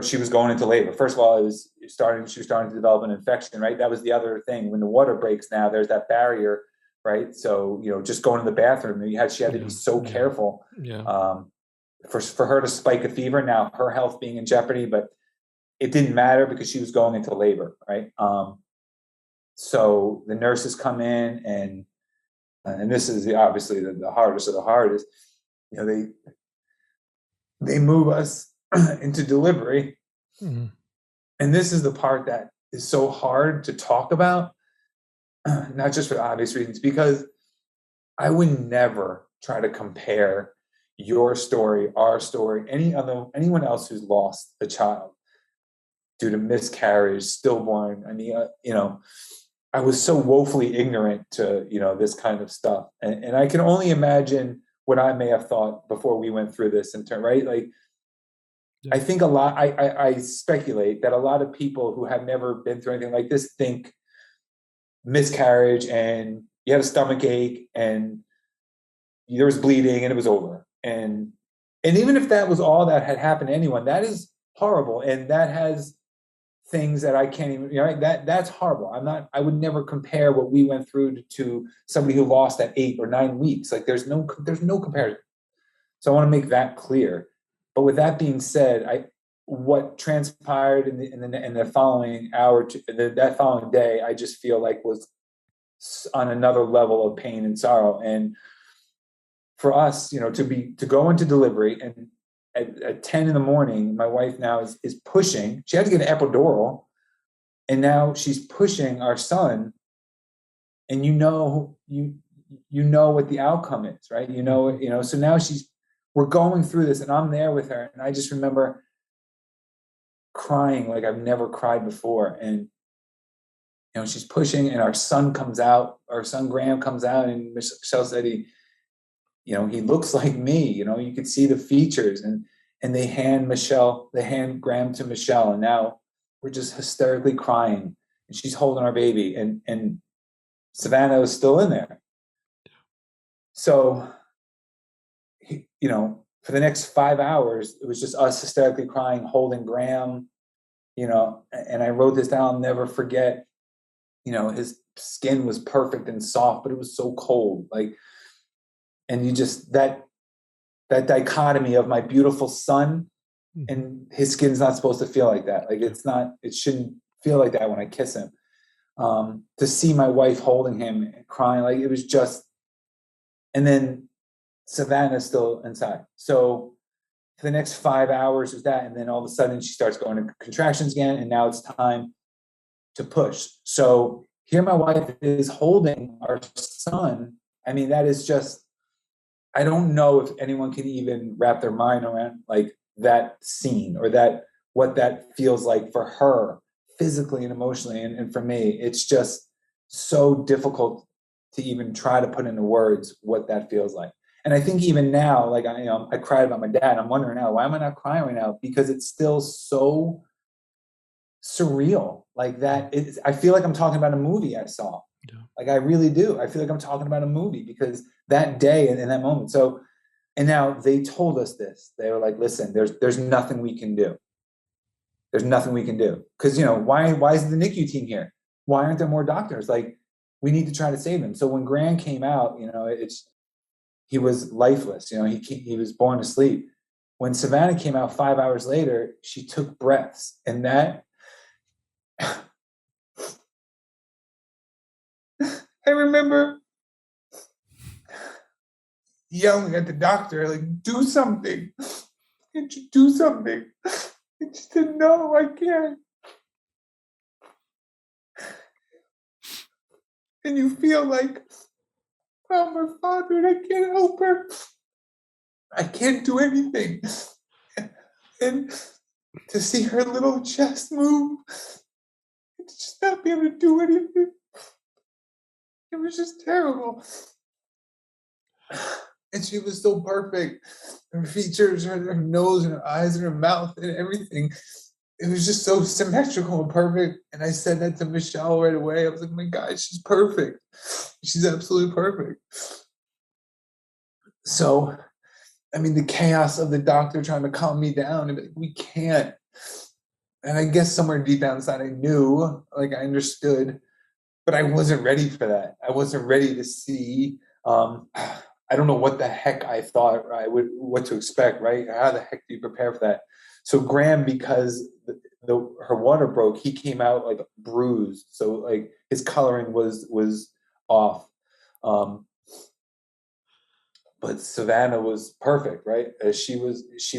she was going into labor. First of all, she was starting to develop an infection, right? That was the other thing. When the water breaks now, there's that barrier, right? So, just going to the bathroom, she had to be so careful. Yeah. For her to spike a fever, now her health being in jeopardy, but it didn't matter because she was going into labor, right? So the nurses come in, and this is obviously the hardest of the hardest. They move us into delivery, mm-hmm. and this is the part that is so hard to talk about, not just for obvious reasons, because I would never try to compare your story, our story, anyone else who's lost a child due to miscarriage, stillborn. I mean, I was so woefully ignorant to, this kind of stuff. And I can only imagine what I may have thought before we went through this right? Like, I think I speculate that a lot of people who have never been through anything like this think miscarriage and you had a stomach ache and there was bleeding and it was over. And even if that was all that had happened to anyone, that is horrible. And that has things that I can't even, that's horrible. I would never compare what we went through to somebody who lost at 8 or 9 weeks. Like there's no comparison. So I want to make that clear. But with that being said, what transpired in the following hour, that following day, I just feel like was on another level of pain and sorrow. And for us, to go into delivery, and at 10 a.m, my wife now is pushing. She had to get an epidural, and now she's pushing our son. And you know what the outcome is, right? So now we're going through this, and I'm there with her, and I just remember crying like I've never cried before. And she's pushing, and our son comes out. Our son Graham comes out, and Michele said he looks like me. You could see the features, and they hand Graham to Michele, and now we're just hysterically crying, and she's holding our baby, and Savannah was still in there. So, for the next 5 hours, it was just us hysterically crying, holding Graham, and I wrote this down. I'll never forget, his skin was perfect and soft, but it was so cold. And you just, that dichotomy of my beautiful son and his skin's not supposed to feel like that. Like it shouldn't feel like that when I kiss him. To see my wife holding him and crying, like it was just, and then Savannah's still inside. So for the next 5 hours was that. And then all of a sudden she starts going to contractions again. And now it's time to push. So here my wife is holding our son. I mean, that is just, I don't know if anyone can even wrap their mind around like that scene or what that feels like for her physically and emotionally. And for me, it's just so difficult to even try to put into words what that feels like. And I think even now, like, I cried about my dad. I'm wondering now, why am I not crying right now? Because it's still so surreal. Like that, I feel like I'm talking about a movie I saw. Yeah. Like I really do. I feel like I'm talking about a movie because that day and in that moment. So, and now they told us this. They were like, listen, there's nothing we can do. There's nothing we can do. Because, why is the NICU team here? Why aren't there more doctors? Like, we need to try to save him. So when Graham came out, he was lifeless. He was born asleep. When Savannah came out 5 hours later, she took breaths. And that I remember yelling at the doctor, like, do something. Can't you do something? I just said, no, I can't. And you feel like, I'm her father and I can't help her. I can't do anything. And to see her little chest move, and to just not be able to do anything, it was just terrible. And she was so perfect. Her features, her nose, and her eyes, and her mouth, and everything. It was just so symmetrical and perfect. And I said that to Michele right away. I was like, my God, she's perfect. She's absolutely perfect. So, I mean, the chaos of the doctor trying to calm me down, and like, we can't. And I guess somewhere deep down inside, I knew, like, I understood, but I wasn't ready for that. I wasn't ready to see. I don't know what the heck I thought what to expect, right? How the heck do you prepare for that? So Graham, because her water broke, he came out like bruised. So like his coloring was off. But Savannah was perfect, right? She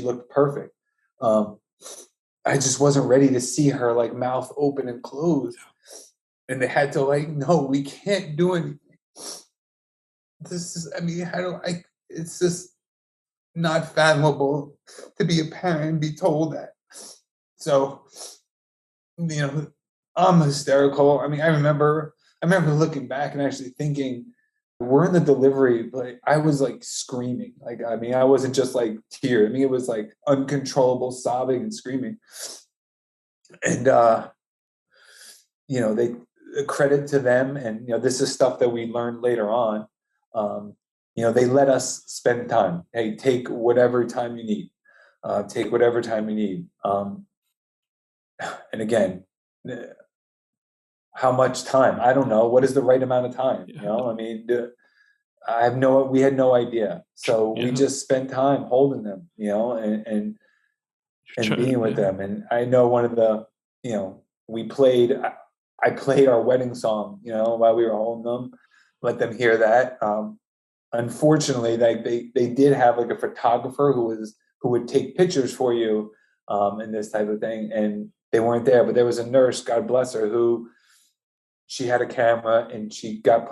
looked perfect. I just wasn't ready to see her like mouth open and close. And they had to like, no, we can't do anything. This is, I mean, it's just not fathomable to be a parent and be told that. So, you know, I'm hysterical. I mean, I remember looking back and actually thinking, we're in the delivery, but I was like screaming. Like, I mean, I wasn't just like tear. I mean, it was like uncontrollable sobbing and screaming. And, you know, they credit to them. And, you know, this is stuff that we learned later on. You know, they let us spend time. Hey, take whatever time you need. Take whatever time you need. And again, how much time? I don't know. What is the right amount of time? You know, I mean, we had no idea. So we just spent time holding them, you know, and being with them. And I know one of the, you know, I played our wedding song, you know, while we were holding them, let them hear that. Unfortunately, like they did have like a photographer who would take pictures for you, and this type of thing. And they weren't there, but there was a nurse, God bless her, who she had a camera and she got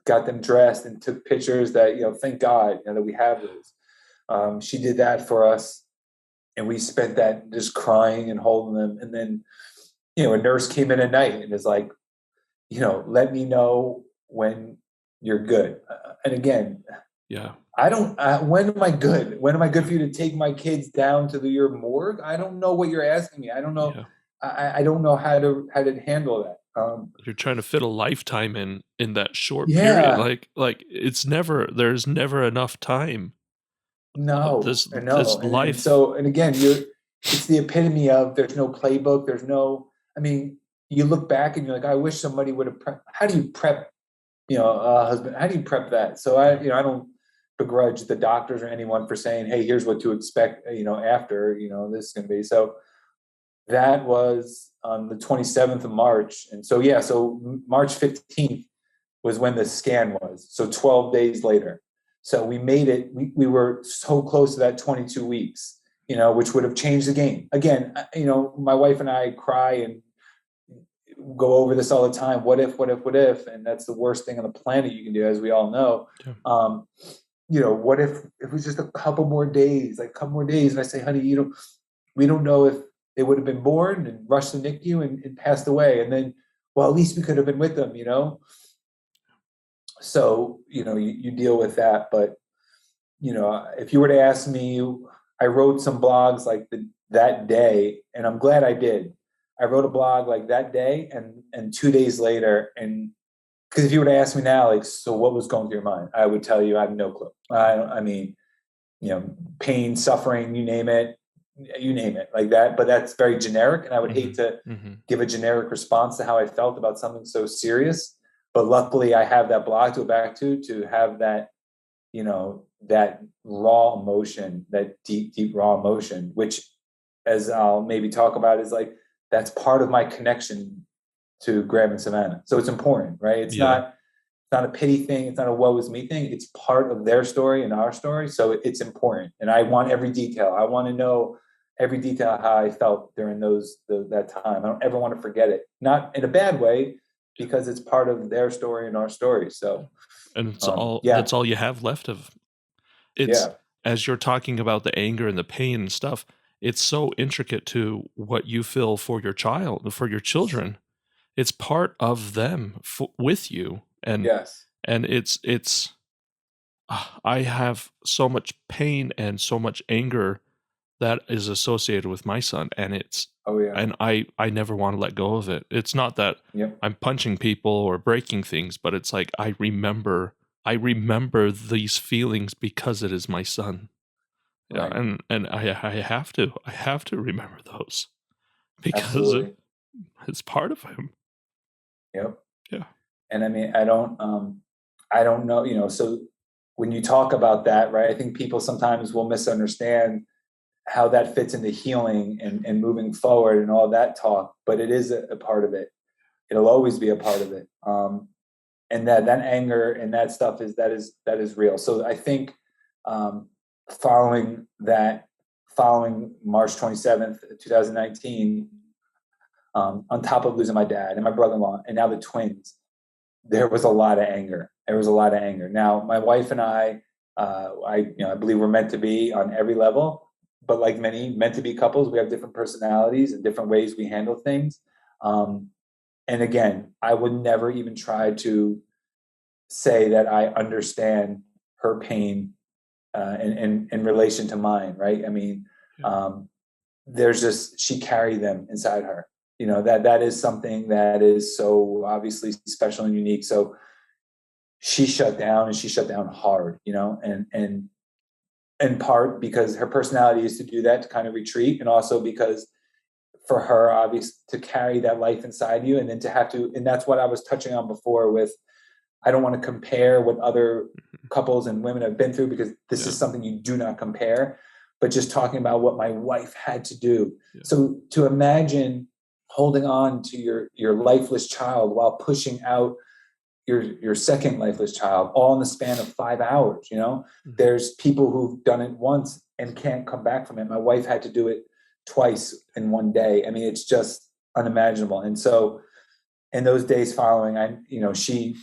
them dressed and took pictures that, you know, thank God, you know, that we have those. She did that for us, and we spent that just crying and holding them. And then, you know, a nurse came in at night and is like, you know, let me know when you're good. And again, when am I good? When am I good for you to take my kids down to your morgue? I don't know what you're asking me. I don't know. I don't know how to handle that. You're trying to fit a lifetime in that short period. Like there's never enough time. No, this And life. so, and again, it's the epitome of, there's no playbook. There's no, I mean, you look back and you're like, I wish somebody would have how do you prep, you know, a husband? How do you prep that? So I don't begrudge the doctors or anyone for saying, hey, here's what to expect, you know, after, you know, this is going to be. So that was on the 27th of March. And so, so March 15th was when the scan was. So 12 days later. So we made it. We were so close to that 22 weeks, you know, which would have changed the game. Again, you know, my wife and I cry and go over this all the time. What if? And that's the worst thing on the planet you can do, as we all know. Yeah. You know, what if it was just a couple more days? And I say, honey, we don't know if they would have been born and rushed to NICU and passed away. And then, well, at least we could have been with them, you know? So, you know, you deal with that. But, you know, if you were to ask me, I wrote some blogs like that day, and I'm glad I did. I wrote a blog like that day and 2 days later. And because if you were to ask me now, like, so what was going through your mind? I would tell you, I have no clue. I mean, you know, pain, suffering, you name it like that. But that's very generic. And I would hate to give a generic response to how I felt about something so serious. But luckily I have that blog to go back to have that, you know, that raw emotion, that deep, deep raw emotion, which, as I'll maybe talk about, is like, that's part of my connection to Graham and Savannah. So it's important, right? It's not not a pity thing. It's not a woe is me thing. It's part of their story and our story. So it's important. And I want every detail. I want to know every detail how I felt during that time. I don't ever want to forget it. Not in a bad way, because it's part of their story and our story. So, and it's that's all you have left of. It's as you're talking about the anger and the pain and stuff, it's so intricate to what you feel for your child, for your children. It's part of them with you. And and it's I have so much pain and so much anger that is associated with my son, and it's and I never want to let go of it. It's not that I'm punching people or breaking things, but it's like I remember these feelings because it is my son. Right. Yeah, and I have to remember those because it's part of him. Yep. Yeah. And I mean, I don't know, so when you talk about that, right, I think people sometimes will misunderstand how that fits into healing and moving forward and all that talk, but it is a part of it. It'll always be a part of it. And that anger and that stuff that is real. So I think following March 27th, 2019, on top of losing my dad and my brother-in-law and now the twins, there was a lot of anger. Now, my wife and I believe we're meant to be on every level, but like many meant to be couples, we have different personalities and different ways we handle things. And again, I would never even try to say that I understand her pain in relation to mine, right? I mean, she carried them inside her. That is something that is so obviously special and unique. So she shut down, and she shut down hard, and in part because her personality is to do that, to kind of retreat, and also because for her, obviously, to carry that life inside you, and then to have to, and that's what I was touching on before with, I don't want to compare what other couples and women have been through, because this is something you do not compare, but just talking about what my wife had to do. Yeah. So to imagine holding on to your lifeless child while pushing out your second lifeless child, all in the span of 5 hours, there's people who've done it once and can't come back from it. My wife had to do it twice in one day. I mean, it's just unimaginable. And so in those days following, she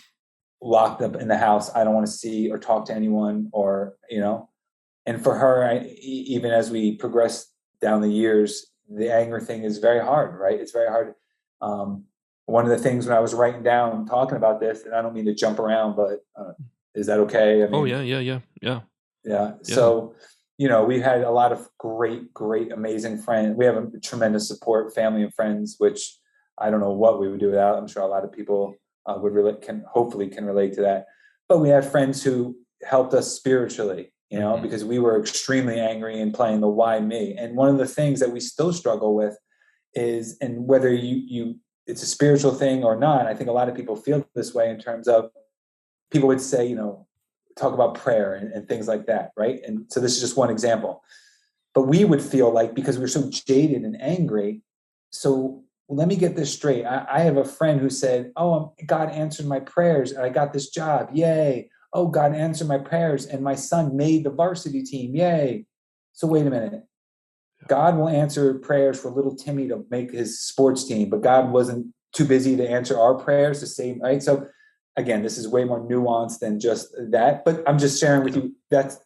locked up in the house. I don't want to see or talk to anyone, or, and for her, even as we progressed down the years, the anger thing is very hard, right? It's very hard. One of the things when I was writing down, talking about this, and I don't mean to jump around, but is that okay? I mean, yeah. So, we had a lot of great, amazing friends. We have a tremendous support, family and friends, which I don't know what we would do without. I'm sure a lot of people can relate to that. But we had friends who helped us spiritually, because we were extremely angry and playing the why me. And one of the things that we still struggle with is, and whether it's a spiritual thing or not, I think a lot of people feel this way in terms of, people would say, talk about prayer and things like that, right? And so this is just one example. But we would feel like, because we're so jaded and angry, so let me get this straight. I have a friend who said, oh, God answered my prayers and I got this job. Yay. Oh, God answered my prayers and my son made the varsity team. Yay. So wait a minute. God will answer prayers for little Timmy to make his sports team, but God wasn't too busy to answer our prayers to save, right? So again, this is way more nuanced than just that, but I'm just sharing with you, that's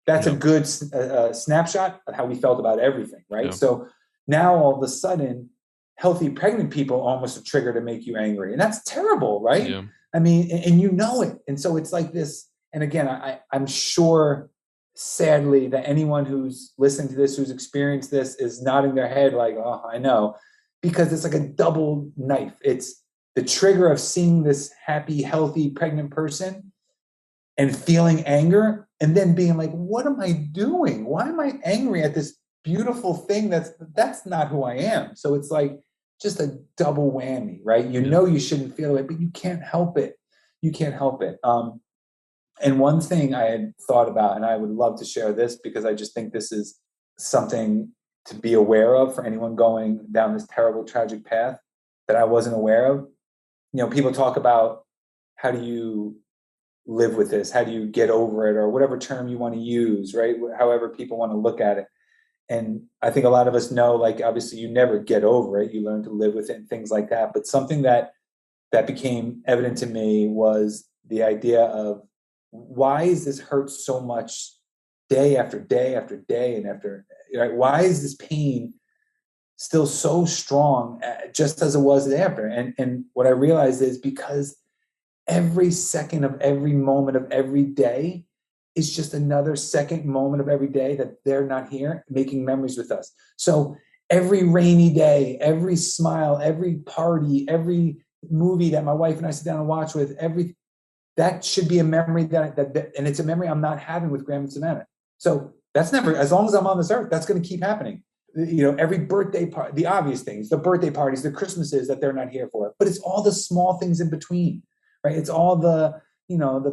a good snapshot of how we felt about everything, right? Yeah. So now all of a sudden, healthy pregnant people almost a trigger to make you angry. And that's terrible, right? Yeah. I mean, and it. And so it's like this, and again, I'm sure, sadly, that anyone who's listening to this, who's experienced this, is nodding their head like, oh, I know, because it's like a double knife. It's the trigger of seeing this happy, healthy, pregnant person and feeling anger, and then being like, what am I doing? Why am I angry at this beautiful thing that's not who I am? So it's like just a double whammy, right? You shouldn't feel it, but you can't help it. And one thing I had thought about, and I would love to share this because I just think this is something to be aware of for anyone going down this terrible, tragic path that I wasn't aware of. People talk about, how do you live with this? How do you get over it? Or whatever term you want to use, right? However people want to look at it. And I think a lot of us know, like, obviously you never get over it. You learn to live with it and things like that. But something that became evident to me was the idea of, why is this hurt so much day after day after day and after, right? Why is this pain still so strong, just as it was the day after? And what I realized is because every second of every moment of every day is just another second moment of every day that they're not here making memories with us. So every rainy day, every smile, every party, every movie that my wife and I sit down and watch with, that should be a memory that and it's a memory I'm not having with Graham and Savannah. So that's never, as long as I'm on this earth, that's going to keep happening. Every birthday party, the obvious things, the birthday parties, the Christmases that they're not here for, but it's all the small things in between, right? It's all the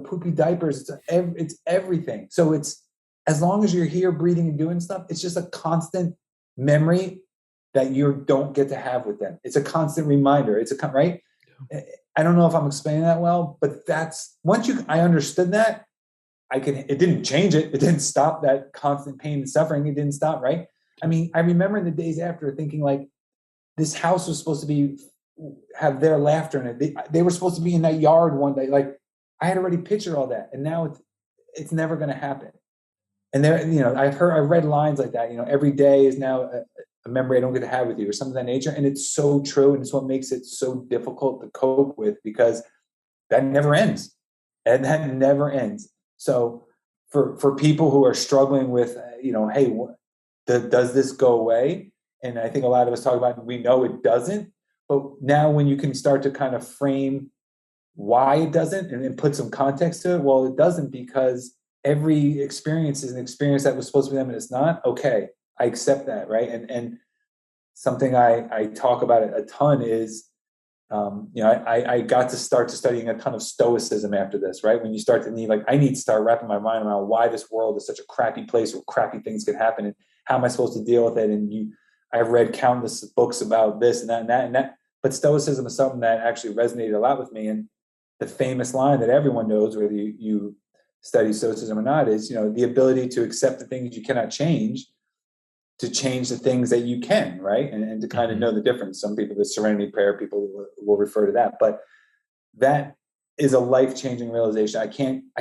poopy diapers. It's everything. So it's, as long as you're here breathing and doing stuff, it's just a constant memory that you don't get to have with them. It's a constant reminder. Right? I don't know if I'm explaining that well, but that's, I understood that, it didn't change it. It didn't stop that constant pain and suffering. It didn't stop, right? I mean, I remember in the days after thinking, like, this house was supposed to have their laughter in it. They were supposed to be in that yard one day. Like, I had already pictured all that, and now it's never going to happen. And there, I've read lines like that. Every day is now a memory I don't get to have with you, or something of that nature. And it's so true, and it's what makes it so difficult to cope with, because that never ends, and that never ends. So for people who are struggling with, hey, does this go away? And I think a lot of us talk about, we know it doesn't, but now when you can start to kind of frame why it doesn't and then put some context to it, well, it doesn't, because every experience is an experience that was supposed to be them and it's not. Okay, I accept that, right? And something I talk about a ton is, I got to start studying a ton of stoicism after this, right? When you start to need, like, I need to start wrapping my mind around why this world is such a crappy place where crappy things can happen, and how am I supposed to deal with it? And I've read countless books about this and that and that and that. But stoicism is something that actually resonated a lot with me. And the famous line that everyone knows, whether you study stoicism or not, is, the ability to accept the things you cannot change, to change the things that you can, right? And to kind of know the difference. Some people, the serenity prayer, people will refer to that, but that is a life-changing realization. I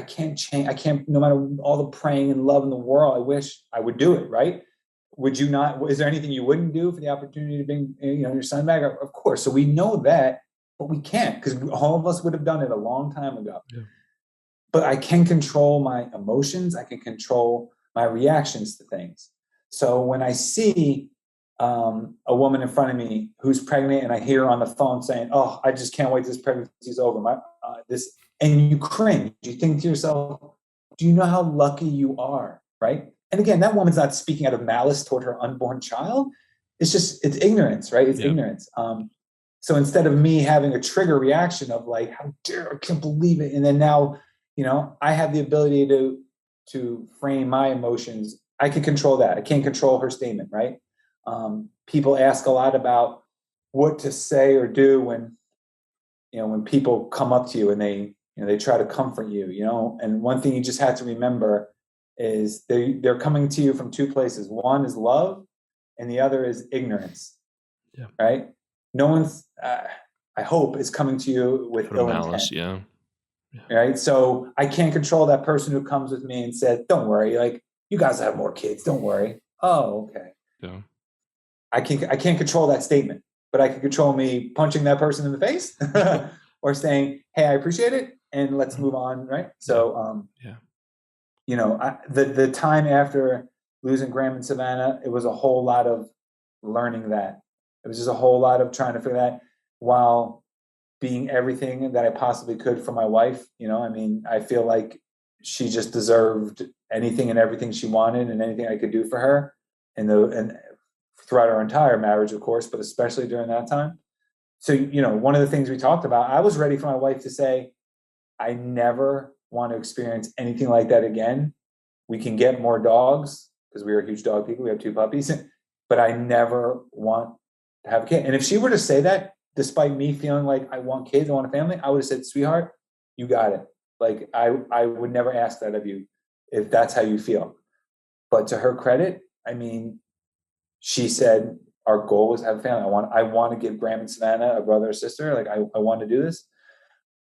can't change, no matter all the praying and love in the world, I wish I would do it, right? Would you not? Is there anything you wouldn't do for the opportunity to bring, your son back? Of course. So we know that, but we can't, because all of us would have done it a long time ago. Yeah. But I can control my emotions. I can control my reactions to things. So when I see a woman in front of me who's pregnant, and I hear her on the phone saying, "Oh, I just can't wait till this pregnancy's over," and you cringe. You think to yourself, "Do you know how lucky you are?" Right? And again, that woman's not speaking out of malice toward her unborn child. It's ignorance, right? It's ignorance. So instead of me having a trigger reaction of, like, "How dare, I can't believe it," and then now, I have the ability to frame my emotions. I can control that. I can't control her statement, right? People ask a lot about what to say or do when people come up to you and they try to comfort you, and one thing you just have to remember is they're coming to you from two places. One is love, and the other is ignorance. Yeah. Right? No one's, I hope, is coming to you with ill malice. Yeah. Right? So I can't control that person who comes with me and said, "Don't worry, like, you guys have more kids. Don't worry." Oh, okay. Yeah. I can't control that statement, but I can control me punching that person in the face or saying, "Hey, I appreciate it, and let's move on." Right? So, the time after losing Graham and Savannah, it was a whole lot of learning that. It was just a whole lot of trying to figure that, while being everything that I possibly could for my wife. I feel like she just deserved anything and everything she wanted, and anything I could do for her, and throughout our entire marriage, of course, but especially during that time. So, one of the things we talked about, I was ready for my wife to say, "I never want to experience anything like that again. We can get more dogs," because we are huge dog people. We have 2 puppies, but I never want to have a kid. And if she were to say that, despite me feeling like I want kids, I want a family, I would have said, "Sweetheart, you got it. Like I would never ask that of you if that's how you feel. But to her credit, I mean, she said our goal was to have a family. I want to give Graham and Savannah a brother or sister. Like I want to do this.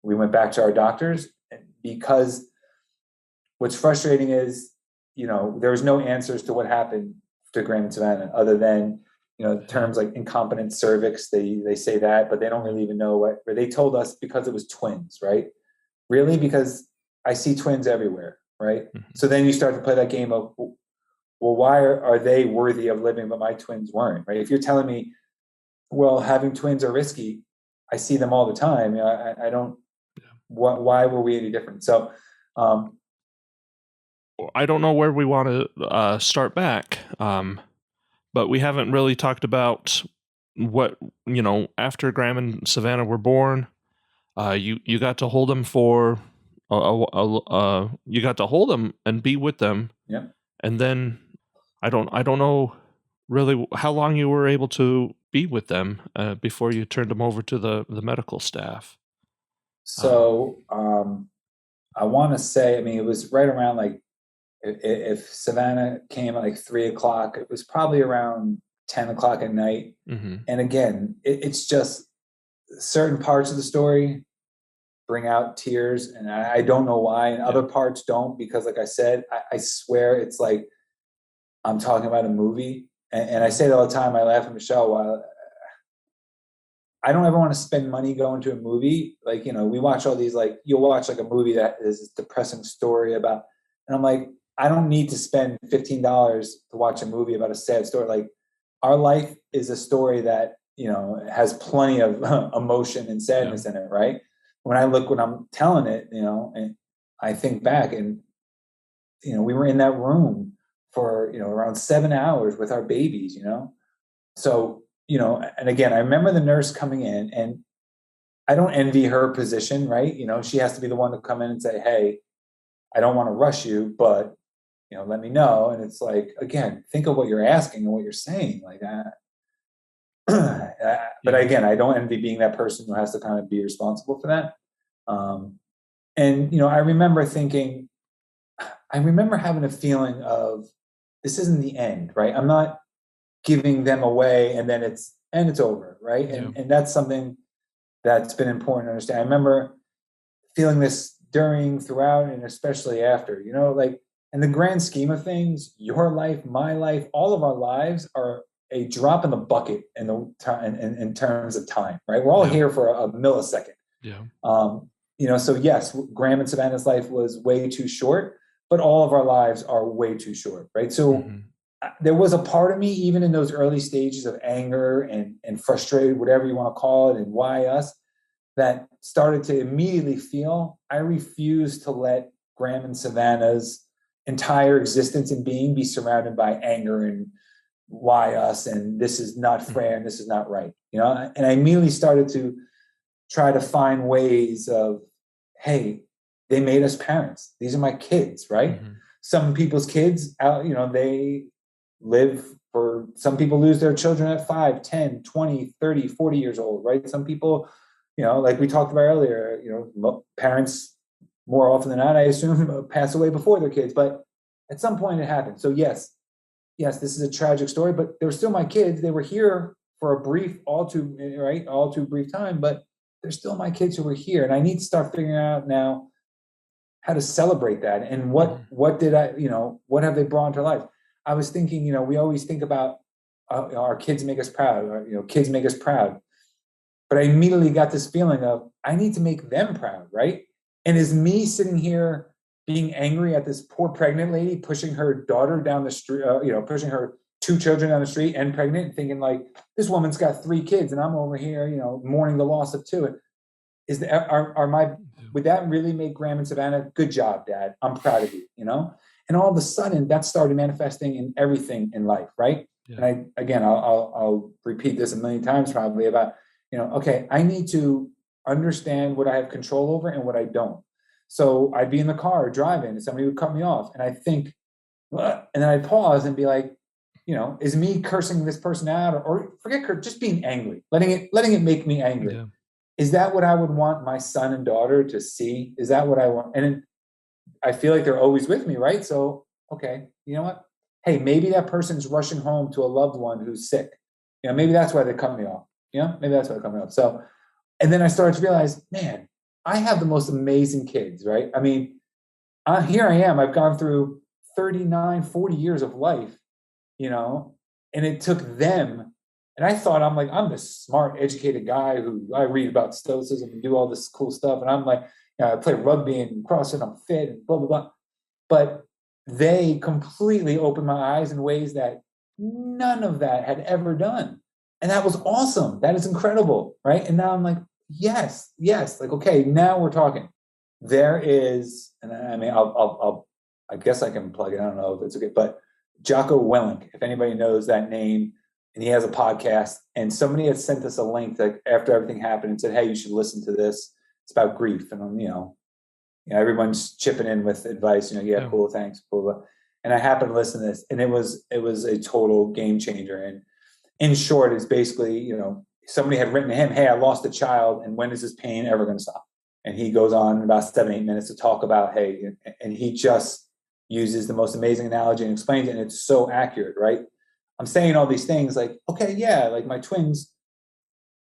We went back to our doctors because what's frustrating is, there was no answers to what happened to Graham and Savannah other than, terms like incompetent cervix. They say that, but they don't really even know what, or they told us because it was twins, right? Really? Because I see twins everywhere, right? Mm-hmm. So then you start to play that game of, well, why are they worthy of living, but my twins weren't, right? If you're telling me, well, having twins are risky, I see them all the time. I don't, why were we any different? So, I don't know where we want to start back, but we haven't really talked about what, after Graham and Savannah were born, you got to hold them for, you got to hold them and be with them. Yeah. And then I don't know really how long you were able to be with them before you turned them over to the medical staff. So I want to say, it was right around like, if Savannah came at like 3:00, it was probably around 10:00 at night. Mm-hmm. And again, it's just certain parts of the story bring out tears, and I don't know why, and other parts don't, because like I said, I swear it's like I'm talking about a movie. And I say that all the time. I laugh at Michele while I don't ever want to spend money going to a movie. Like, we watch all these, like, you'll watch like a movie that is this depressing story about, and I'm like, I don't need to spend $15 to watch a movie about a sad story. Like, our life is a story that, has plenty of emotion and sadness in it, right? When I'm telling it, and I think back and, we were in that room for, around 7 hours with our babies, So, and again, I remember the nurse coming in, and I don't envy her position, right? She has to be the one to come in and say, hey, I don't want to rush you, but, let me know. And it's like, again, think of what you're asking and what you're saying like that. But again, I don't envy being that person who has to kind of be responsible for that. And, I remember having a feeling of, this isn't the end, right? I'm not giving them away and then it's over, right? And that's something that's been important to understand. I remember feeling this throughout, and especially after, like, in the grand scheme of things, your life, my life, all of our lives are a drop in the bucket in terms of time, right? We're all here for a millisecond. Yeah. So yes, Graham and Savannah's life was way too short, but all of our lives are way too short, right? So there was a part of me, even in those early stages of anger and frustrated, whatever you want to call it, and why us, that started to immediately feel, I refuse to let Graham and Savannah's entire existence and being be surrounded by anger and why us, and this is not fair and this is not right, and I immediately started to try to find ways of, hey, they made us parents. These are my kids, right? Mm-hmm. Some people's kids, they live for, some people lose their children at 5, 10, 20, 30, 40 years old, right? Some people, like we talked about earlier, parents more often than not, I assume, pass away before their kids, but at some point it happened. So yes, this is a tragic story, but they were still my kids. They were here for a brief, all too brief time, but they're still my kids who were here. And I need to start figuring out now how to celebrate that. And what did I, what have they brought into life? I was thinking, we always think about our kids make us proud, or, kids make us proud. But I immediately got this feeling of, I need to make them proud, right? And is me sitting here being angry at this poor pregnant lady pushing her daughter down the street, pushing her 2 children down the street and pregnant, and thinking like, this woman's got 3 kids and I'm over here, mourning the loss of 2. Would that really make Graham and Savannah? Good job, Dad. I'm proud of you, And all of a sudden that started manifesting in everything in life, right? Yeah. And I'll repeat this a million times probably about, okay, I need to understand what I have control over and what I don't. So I'd be in the car driving and somebody would cut me off and I think, what? And then I'd pause and be like, is me cursing this person out or forget just being angry, letting it make me angry. Yeah. is that what I would want my son and daughter to see? Is that what I want? And I feel like they're always with me, right? So, okay, you know what? Hey, maybe that person's rushing home to a loved one who's sick. Maybe that's why they cut me off. Maybe that's why they cut me off. So, and then I started to realize, man, I have the most amazing kids, right? I mean, here I am. I've gone through 39, 40 years of life, and it took them. And I thought I'm this smart, educated guy who I read about stoicism and do all this cool stuff. And I'm like, I play rugby and CrossFit, I'm fit and blah, blah, blah. But they completely opened my eyes in ways that none of that had ever done. And that was awesome. That is incredible, right? And now I'm like, yes. Like, okay, now we're talking. There is, and I mean, I guess I can plug it. I don't know if it's okay, but Jocko Willink, if anybody knows that name, and he has a podcast, and somebody had sent us a link like after everything happened and said, hey, you should listen to this. It's about grief. And, everyone's chipping in with advice, yeah, cool, thanks, blah, blah. And I happened to listen to this, and it was a total game changer. And in short, it's basically, somebody had written to him, hey, I lost a child, and when is this pain ever going to stop? And he goes on about 7-8 minutes to talk about, hey, and he just uses the most amazing analogy and explains it, and it's so accurate, right? I'm saying all these things like, okay, yeah, like my twins,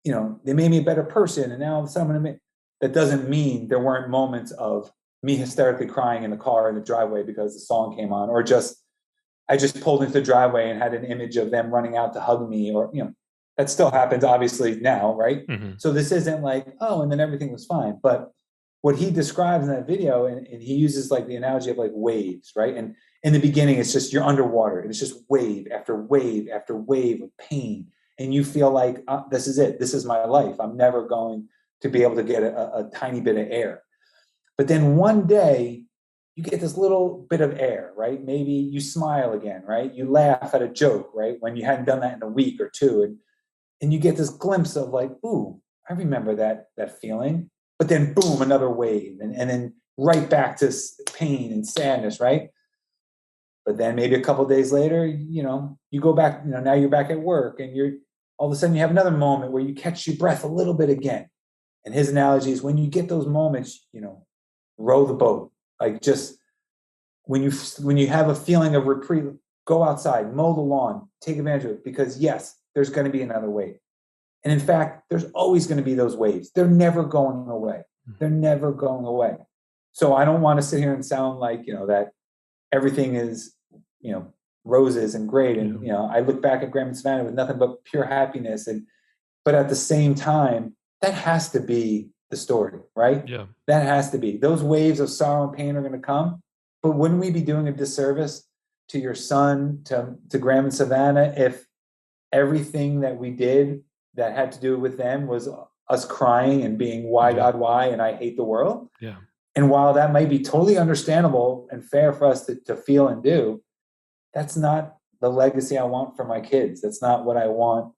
they made me a better person, and now all of a sudden I'm going to that doesn't mean there weren't moments of me hysterically crying in the car in the driveway because the song came on, or I just pulled into the driveway and had an image of them running out to hug me, or, that still happens obviously now, right? Mm-hmm. So this isn't like, oh, and then everything was fine. But what he describes in that video, and he uses like the analogy of like waves, right? And in the beginning, it's just you're underwater, and it's just wave after wave after wave of pain. And you feel like, this is it. This is my life. I'm never going to be able to get a tiny bit of air. But then one day you get this little bit of air, right? Maybe you smile again, right? You laugh at a joke, right? When you hadn't done that in a week or two. And you get this glimpse of like, ooh, I remember that feeling. But then boom, another wave. And then right back to pain and sadness, right? But then maybe a couple of days later, you go back, now you're back at work, and you're all of a sudden you have another moment where you catch your breath a little bit again. And his analogy is when you get those moments, row the boat. Like just when you have a feeling of reprieve, go outside, mow the lawn, take advantage of it, because yes, there's going to be another wave. And in fact, there's always going to be those waves. They're never going away. They're never going away. So I don't want to sit here and sound like, that everything is, roses and great. And, I look back at Graham and Savannah with nothing but pure happiness. But at the same time, that has to be the story, right? Yeah. That has to be. Those waves of sorrow and pain are going to come. But wouldn't we be doing a disservice to your son, to Graham and Savannah, if everything that we did that had to do with them was us crying and being, why, God, why, and I hate the world? Yeah. And while that might be totally understandable and fair for us to feel and do, that's not the legacy I want for my kids. That's not what I want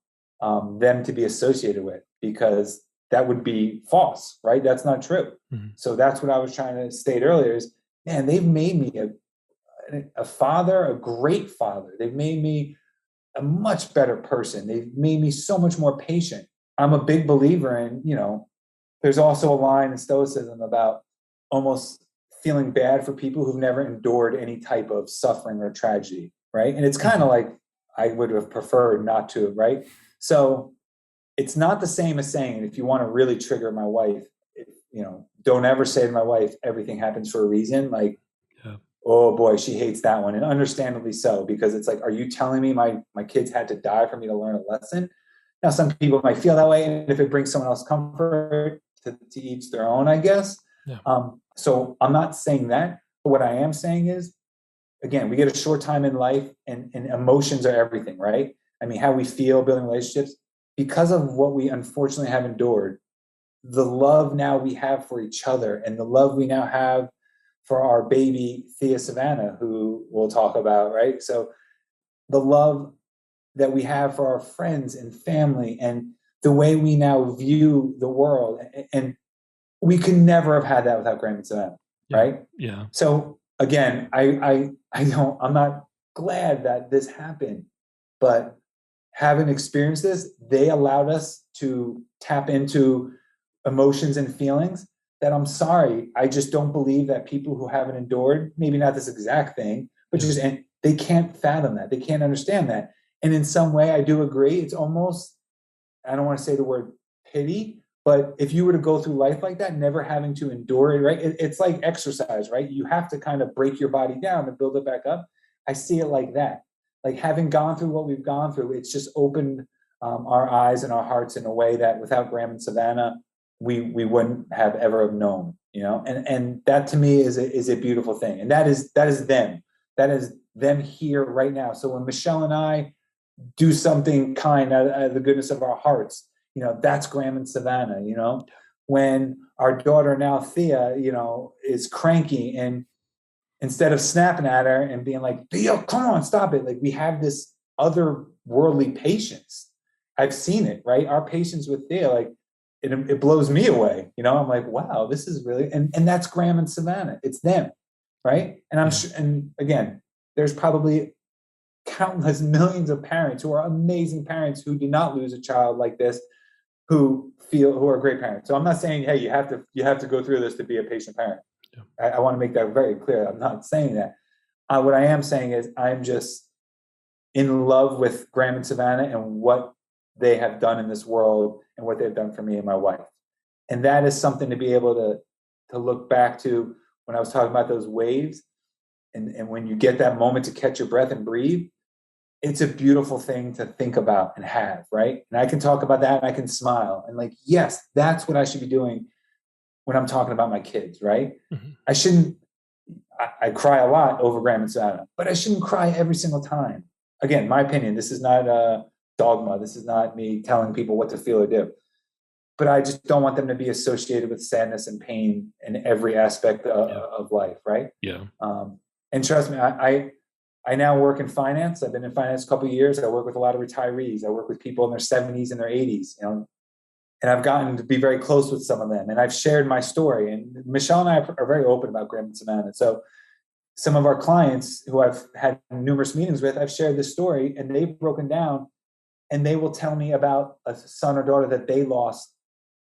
them to be associated with, because that would be false, right? That's not true. Mm-hmm. So that's what I was trying to state earlier is, man, they've made me a father, a great father. They've made me a much better person. They've made me so much more patient. I'm a big believer in, there's also a line in Stoicism about almost feeling bad for people who've never endured any type of suffering or tragedy, right? And it's kind of like I would have preferred not to, right? So it's not the same as saying, if you want to really trigger my wife, don't ever say to my wife, everything happens for a reason. Like, oh boy, she hates that one. And understandably so, because it's like, are you telling me my kids had to die for me to learn a lesson? Now, some people might feel that way. And if it brings someone else comfort, to each their own, I guess. Yeah. So I'm not saying that. But what I am saying is, again, we get a short time in life, and emotions are everything, right? I mean, how we feel, building relationships, because of what we unfortunately have endured, the love now we have for each other, and the love we now have for our baby Thea Savannah, who we'll talk about, right? So the love that we have for our friends and family, and the way we now view the world, and we could never have had that without Graham and Savannah, right? Yeah. So again, I'm not glad that this happened, but having experienced this, they allowed us to tap into emotions and feelings that I'm sorry, I just don't believe that people who haven't endured, maybe not this exact thing, but just, and they can't fathom that. They can't understand that. And in some way, I do agree. It's almost, I don't want to say the word pity, but if you were to go through life like that, never having to endure it, right? It's like exercise, right? You have to kind of break your body down to build it back up. I see it like that. Like having gone through what we've gone through, it's just opened our eyes and our hearts in a way that without Graham and Savannah, we wouldn't have ever known, you know? And that to me is a beautiful thing. And that is them. That is them here right now. So when Michele and I do something kind out of the goodness of our hearts, you know, that's Graham and Savannah, you know. When our daughter now, Thea, you know, is cranky, and instead of snapping at her and being like, Thea, come on, stop it. Like we have this otherworldly patience. I've seen it, right? Our patience with Thea, like it blows me away. You know, I'm like, wow, this is really, and that's Graham and Savannah. It's them, right? And I'm sure, and again, there's probably countless millions of parents who are amazing parents who did not lose a child like this, who are great parents. So I'm not saying, hey, you have to go through this to be a patient parent. Yeah. I want to make that very clear. I'm not saying that. What I am saying is I'm just in love with Graham and Savannah and what they have done in this world and what they've done for me and my wife. And that is something to be able to look back to when I was talking about those waves. And when you get that moment to catch your breath and breathe, it's a beautiful thing to think about and have, right? And I can talk about that and I can smile. And like, yes, that's what I should be doing when I'm talking about my kids, right? Mm-hmm. I cry a lot over Graham and Savannah, but I shouldn't cry every single time. Again, my opinion, this is not a dogma. This is not me telling people what to feel or do. But I just don't want them to be associated with sadness and pain in every aspect of life, right? Yeah. And trust me, I now work in finance. I've been in finance a couple of years. I work with a lot of retirees. I work with people in their 70s and their 80s, you know, and I've gotten to be very close with some of them. And I've shared my story. And Michele and I are very open about Graham and Savannah. So some of our clients who I've had numerous meetings with, I've shared this story and they've broken down and they will tell me about a son or daughter that they lost,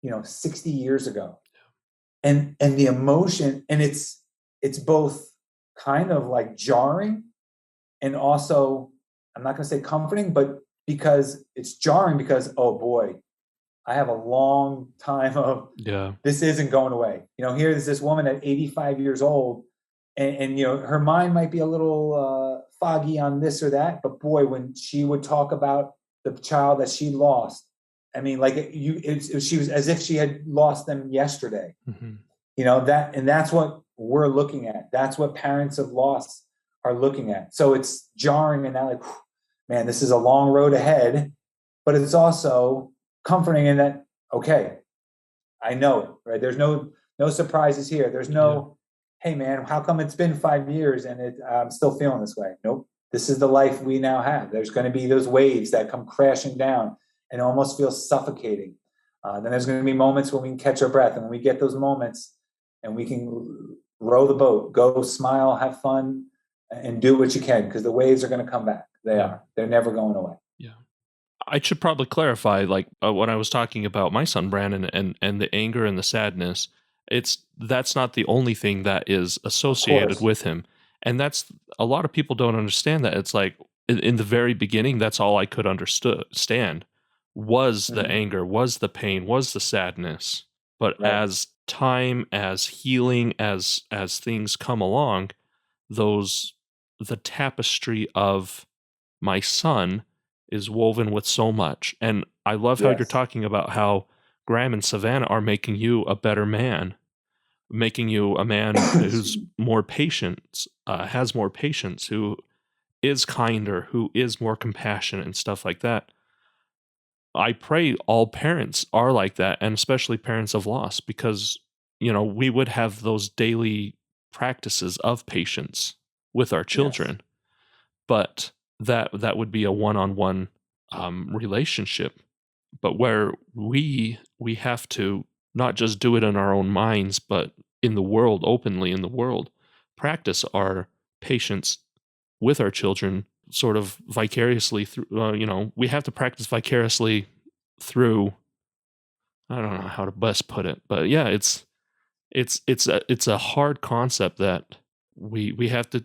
you know, 60 years ago. And the emotion, and it's both kind of like jarring and also, I'm not going to say comforting, but because it's jarring because, oh boy, I have a long time of this isn't going away. You know, here's this woman at 85 years old and you know, her mind might be a little foggy on this or that, but boy, when she would talk about the child that she lost, I mean, like she was as if she had lost them yesterday. Mm-hmm. You know, that's what we're looking at. That's what parents of loss are looking at. So it's jarring and that like, man, this is a long road ahead, but it's also comforting in that, okay, I know it, right? There's no surprises here. There's no, hey man, how come it's been 5 years and I'm still feeling this way? Nope. This is the life we now have. There's going to be those waves that come crashing down and almost feel suffocating. Then there's going to be moments when we can catch our breath, and when we get those moments and we can row the boat, go smile, have fun, and do what you can, because the waves are going to come back. They are. They're never going away. Yeah. I should probably clarify, like when I was talking about my son Brandon and the anger and the sadness, that's not the only thing that is associated with him. And that's, a lot of people don't understand that. It's like in the very beginning, that's all I could understand was the anger, was the pain, was the sadness. But as time, as healing, as things come along, the tapestry of my son is woven with so much. And I love how you're talking about how Graham and Savannah are making you a better man, making you a man who's more patient, has more patience, who is kinder, who is more compassionate and stuff like that. I pray all parents are like that, and especially parents of loss, because, you know, we would have those daily practices of patience with our children, but that would be a one-on-one relationship. But where we have to not just do it in our own minds, but in the world, openly in the world, practice our patience with our children, sort of vicariously through. You know, we have to practice vicariously through I don't know how to best put it, but yeah, it's a hard concept that we have to,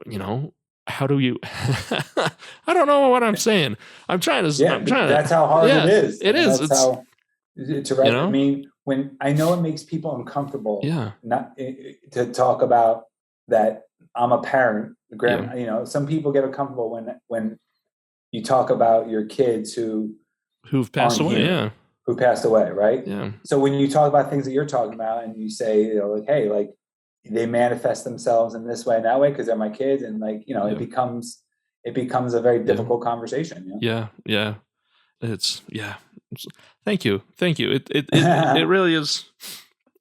you know, how do you I don't know what I'm saying. I'm trying to Yeah, I'm trying that's to how hard yeah, it is. it is. That's It's how to you write. I know, mean, when I know it makes people uncomfortable, yeah, not to talk about that I'm a parent. yeah, You know, some people get uncomfortable when you talk about your kids who who've passed aren't away, here, yeah, who passed away, right? yeah, So when you talk about things that you're talking about, and you say, you know, like, hey, like they manifest themselves in this way and that way because they're my kids, and like, you know, yeah, it becomes a very yeah, difficult conversation. You yeah, yeah. It's yeah. Thank you, thank you. It really is.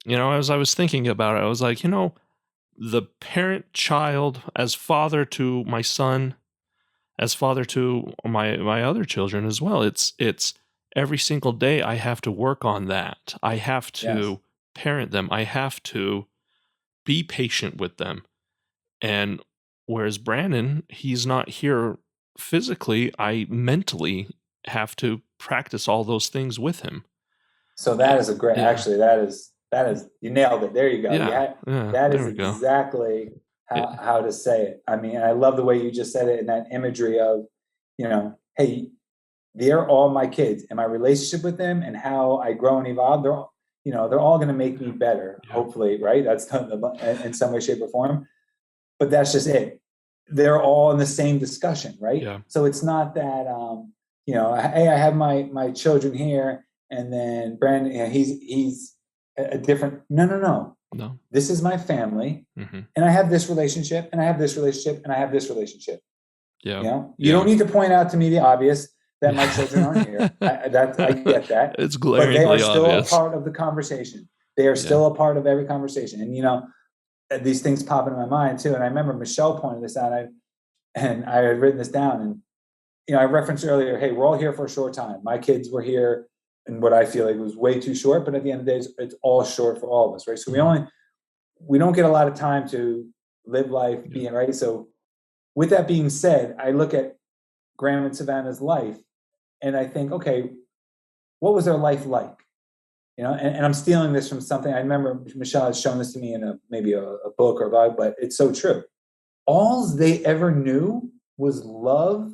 You know, as I was thinking about it, I was like, you know, the parent child as father to my son, as father to my other children as well. It's every single day I have to work on that. I have Yes. to parent them. I have to be patient with them. And whereas Brandon, he's not here physically, I mentally have to practice all those things with him. So that is a great. Yeah. Actually, that is you nailed it. There you go. Yeah. Yeah, Yeah. that There is we go. exactly It, how to say it. I mean, I love the way you just said it in that imagery of, you know, hey, they're all my kids, and my relationship with them, and how I grow and evolve. They're all, you know, they're all going to make me better. yeah. Hopefully, right? That's in some way, shape, or form. But that's just it. They're all in the same discussion, right? Yeah. So it's not that, you know, hey, I have my children here, and then Brandon, you know, he's a different. No, no, no. No. This is my family, Mm-hmm. and I have this relationship, and I have this relationship, and I have this relationship. Yeah. You know, you don't need to point out to me the obvious that my children aren't here. I get that, It's but they are glaringly still a obvious. part of the conversation. They are still a part of every conversation, and you know, these things pop into my mind too. And I remember Michele pointed this out, and I had written this down. And you know, I referenced earlier, hey, we're all here for a short time. My kids were here, and what I feel like was way too short. But at the end of the day, it's all short for all of us, right? So we don't get a lot of time to live life being right. So with that being said, I look at Graham and Savannah's life, and I think, okay, what was their life like? You know, and I'm stealing this from something. I remember Michele had shown this to me in maybe a book or a blog, but it's so true. All they ever knew was love,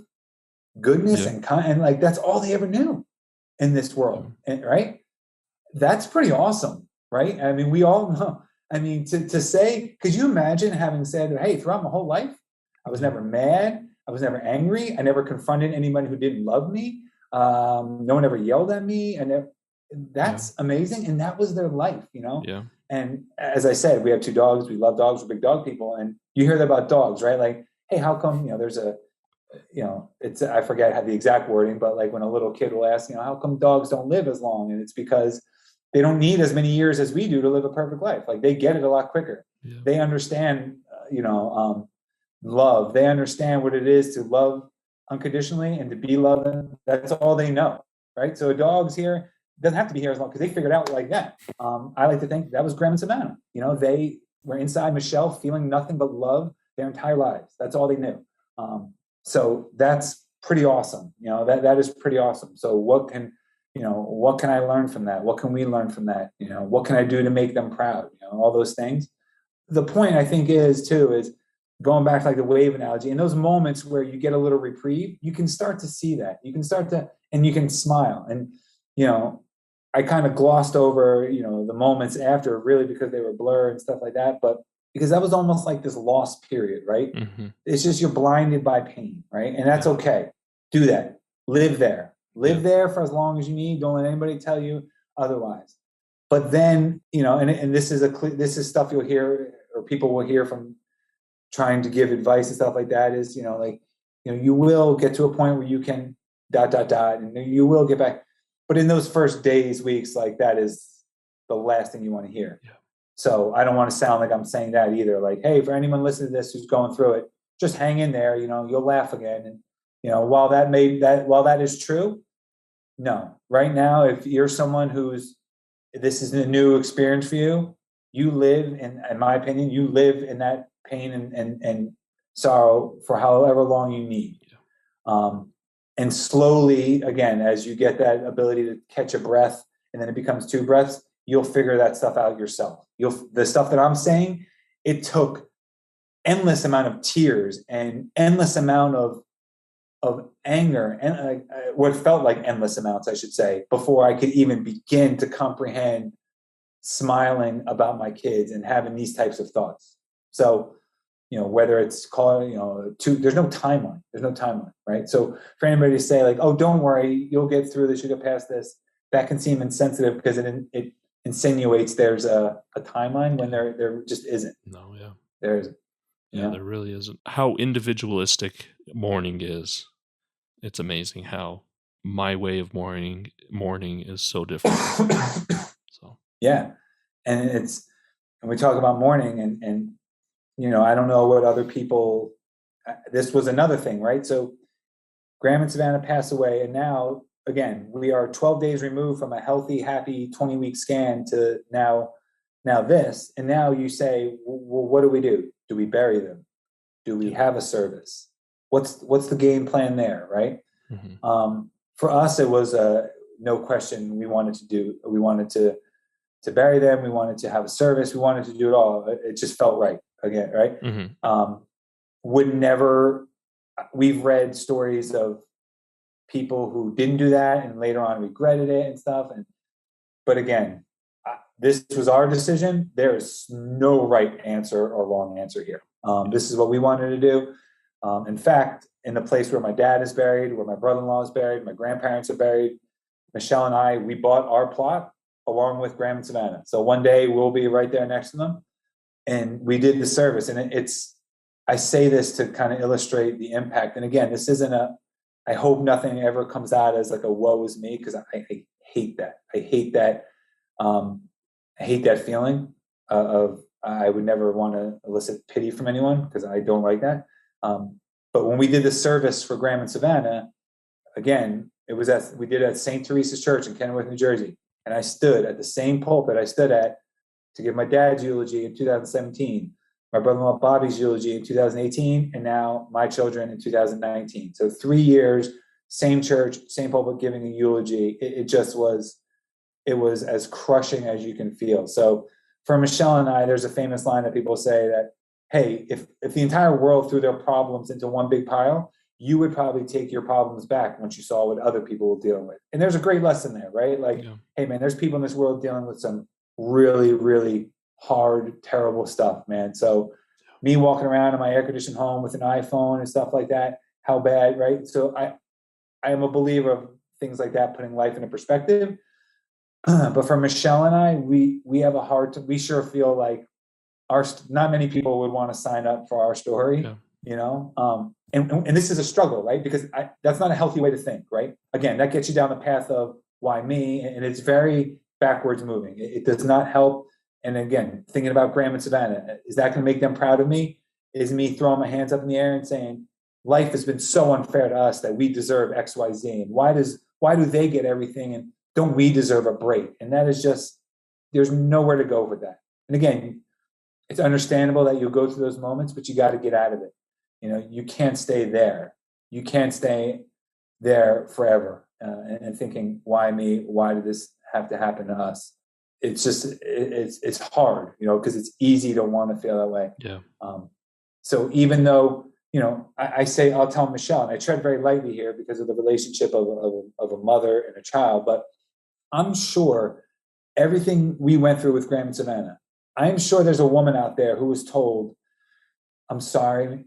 goodness, and like that's all they ever knew in this world, and, right? That's pretty awesome, right? I mean, we all know. I mean, to say, could you imagine having said, hey, throughout my whole life, I was never mad, I was never angry, I never confronted anybody who didn't love me, no one ever yelled at me, and that's amazing. And that was their life, you know? Yeah. And as I said, we have 2 dogs, we love dogs, we're big dog people, and you hear that about dogs, right? Like, hey, how come, you know, there's a, you know, it's, I forget how the exact wording, but like when a little kid will ask, you know, how come dogs don't live as long? And it's because they don't need as many years as we do to live a perfect life. Like they get it a lot quicker. Yeah. They understand, you know, love. They understand what it is to love unconditionally and to be loving. That's all they know, right? So a dog's here, doesn't have to be here as long because they figured out like that. I like to think that was Graham and Savannah. You know, they were inside Michele feeling nothing but love their entire lives. That's all they knew. So that's pretty awesome. You know, that is pretty awesome. So what can I learn from that? What can we learn from that? You know, what can I do to make them proud? You know, all those things. The point I think is going back to like the wave analogy, in those moments where you get a little reprieve, you can start to see that. You can start to, and you can smile. And, you know, I kind of glossed over, you know, the moments after really because they were blurred and stuff like that. But because that was almost like this lost period, right? Mm-hmm. It's just you're blinded by pain, right? And that's okay. Do that. Live there. Live there for as long as you need. Don't let anybody tell you otherwise. But then, you know, and this is stuff you'll hear or people will hear from trying to give advice and stuff like that is, you know, like, you know, you will get to a point where you can ... and you will get back. But in those first days, weeks, like that is the last thing you want to hear. Yeah. So I don't want to sound like I'm saying that either. Like, hey, for anyone listening to this who's going through it, just hang in there. You know, you'll laugh again. And you know, while that is true, no. Right now, if you're someone this is a new experience for you, you live in my opinion, you live in that pain and sorrow for however long you need. And slowly, again, as you get that ability to catch a breath and then it becomes 2 breaths, you'll figure that stuff out yourself. The stuff that I'm saying, it took endless amount of tears and endless amount of anger and what felt like endless amounts, I should say, before I could even begin to comprehend smiling about my kids and having these types of thoughts. So, whether it's called, there's no timeline. There's no timeline, right? So for anybody to say like, oh, don't worry, you'll get through this, you'll get past this, that can seem insensitive because it insinuates there's a timeline when there just isn't. No, yeah. There isn't. Yeah, there really isn't. How individualistic mourning is. It's amazing how my way of mourning is so different. So yeah, and we talk about mourning, and I don't know what other people. This was another thing, right? So Graham and Savannah passed away, and now again we are 12 days removed from a healthy, happy 20-week scan to now this, and now you say, well, what do? Do we bury them? Do we have a service? What's the game plan there, right? Mm-hmm. For us, it was no question. We wanted to bury them. We wanted to have a service. We wanted to do it all. It just felt right again, right? Mm-hmm. We've read stories of people who didn't do that and later on regretted it and stuff. But again, this was our decision. There is no right answer or wrong answer here. This is what we wanted to do. In fact, in the place where my dad is buried, where my brother-in-law is buried, my grandparents are buried, Michele and I, we bought our plot along with Graham and Savannah. So one day we'll be right there next to them. And we did the service. And I say this to kind of illustrate the impact. And again, this isn't I hope nothing ever comes out as like a woe is me, because I hate that. I hate that feeling of I would never want to elicit pity from anyone because I don't like that. But when we did the service for Graham and Savannah, again, we did it at St. Teresa's Church in Kenilworth, New Jersey. And I stood at the same pulpit I stood at to give my dad's eulogy in 2017, my brother-in-law Bobby's eulogy in 2018, and now my children in 2019. So 3 years, same church, same pulpit giving a eulogy. It was as crushing as you can feel. So for Michele and I, there's a famous line that people say that, hey, if the entire world threw their problems into one big pile, you would probably take your problems back once you saw what other people were dealing with. And there's a great lesson there, right? Like, hey, man, there's people in this world dealing with some really, really hard, terrible stuff, man. So me walking around in my air-conditioned home with an iPhone and stuff like that, how bad, right? So I am a believer of things like that, putting life into perspective. But for Michele and I, we have we sure feel like not many people would want to sign up for our story, and this is a struggle, right? Because that's not a healthy way to think, right? Again, that gets you down the path of why me, and it's very backwards moving. It does not help. And again, thinking about Graham and Savannah, is that going to make them proud of me? Is me throwing my hands up in the air and saying, life has been so unfair to us that we deserve X, Y, Z, and why do they get everything and don't we deserve a break? And that is just, there's nowhere to go with that. And again, it's understandable that you'll go through those moments, but you got to get out of it. You can't stay there. You can't stay there forever and thinking, why me? Why did this have to happen to us? It's just, it's hard, because it's easy to want to feel that way. Yeah. So even though, I'll tell Michele, and I tread very lightly here because of the relationship of a mother and a child, but I'm sure everything we went through with Graham and Savannah, I'm sure there's a woman out there who was told, I'm sorry,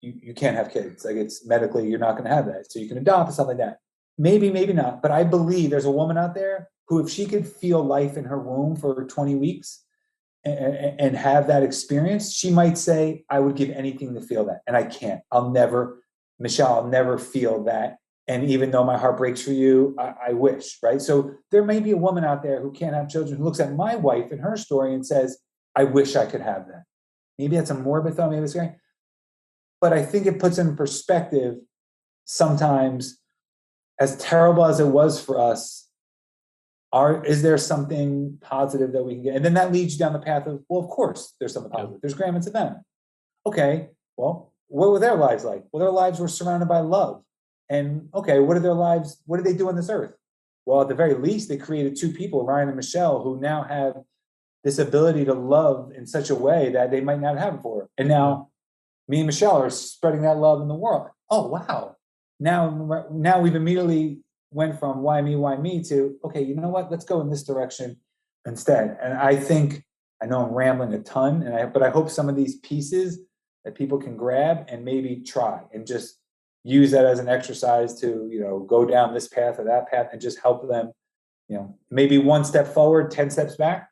you can't have kids. Like, it's medically, you're not going to have that. So you can adopt and stuff like that. Maybe, maybe not. But I believe there's a woman out there who, if she could feel life in her womb for 20 weeks and have that experience, she might say, I would give anything to feel that. And I can't. Michele, I'll never feel that. And even though my heart breaks for you, I wish, right? So there may be a woman out there who can't have children who looks at my wife and her story and says, I wish I could have that. Maybe that's a morbid thought, maybe it's great. But I think it puts in perspective sometimes, as terrible as it was for us, is there something positive that we can get? And then that leads you down the path of, well, of course, there's something positive. There's Graham and Savannah. Okay, well, what were their lives like? Well, their lives were surrounded by love. And okay, what did they do on this earth? Well, at the very least, they created two people, Ryan and Michele, who now have this ability to love in such a way that they might not have before. And now me and Michele are spreading that love in the world. Oh, wow. Now we've immediately went from why me to, okay, you know what? Let's go in this direction instead. And I know I'm rambling a ton, but I hope some of these pieces that people can grab and maybe try and just use that as an exercise to, go down this path or that path and just help them, maybe one step forward, 10 steps back,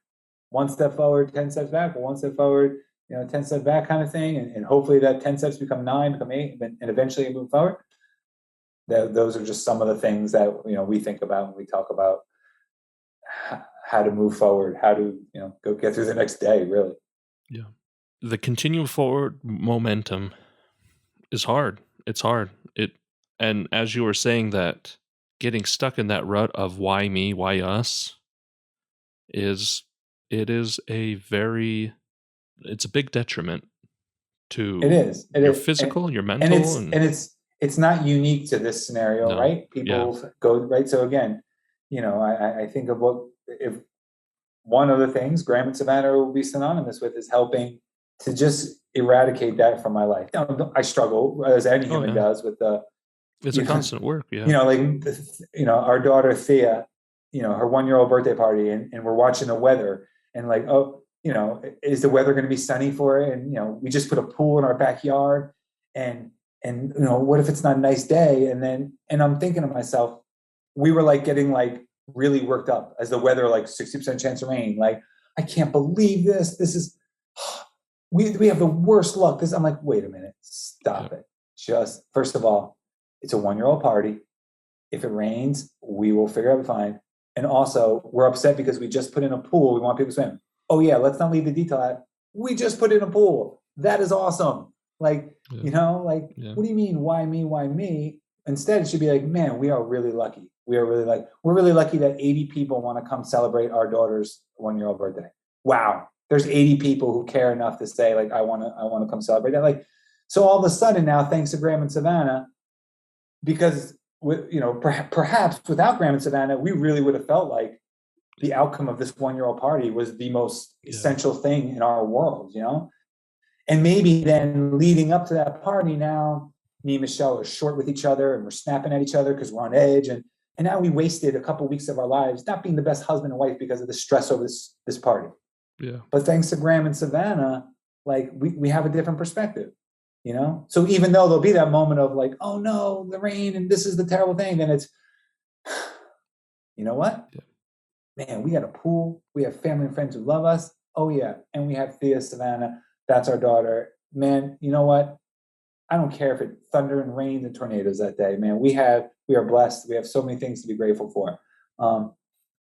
one step forward, 10 steps back, or one step forward, 10 steps back kind of thing. And hopefully that 10 steps become 9, become 8, and eventually move forward. Those are just some of the things that, we think about when we talk about how to move forward, how to, go get through the next day, really. Yeah. The continue forward momentum is hard. It's hard. And as you were saying that, getting stuck in that rut of why me, why us it's a big detriment to your physical, your mental. And it's not unique to this scenario, right? People go, right? So again, I think of if one of the things Graham and Savannah will be synonymous with is helping to just eradicate that from my life. I struggle, as any human does, with it's a constant work, yeah. Our daughter Thea, her 1-year-old birthday party, and we're watching the weather, and like, oh, is the weather going to be sunny for it? And we just put a pool in our backyard, and what if it's not a nice day? And I'm thinking to myself, we were like getting like really worked up as the weather, like 60% chance of rain. Like, I can't believe this. This is we have the worst luck. I'm like, wait a minute, stop it. Just first of all, it's a 1-year-old party. If it rains, we will figure out fine. And also, we're upset because we just put in a pool. We want people to swim. Oh yeah, let's not leave the detail out. We just put in a pool. That is awesome. Like, what do you mean, why me, why me? Instead, it should be like, man, we are really lucky. We're really lucky that 80 people want to come celebrate our daughter's 1-year-old birthday. Wow. There's 80 people who care enough to say, like, I want to come celebrate that. Like, so all of a sudden now, thanks to Graham and Savannah, because perhaps without Graham and Savannah, we really would have felt like the outcome of this 1-year-old party was the most essential thing in our world, And maybe then leading up to that party, now me and Michele are short with each other and we're snapping at each other because we're on edge. And now we wasted a couple of weeks of our lives not being the best husband and wife because of the stress over this party. Yeah. But thanks to Graham and Savannah, like we have a different perspective. So even though there'll be that moment of like, oh no, the rain and this is the terrible thing, then it's, you know what? Yeah. Man, we got a pool. We have family and friends who love us. Oh yeah. And we have Thea, Savannah. That's our daughter. Man, you know what? I don't care if it thunder and rains and tornadoes that day, man. We are blessed. We have so many things to be grateful for.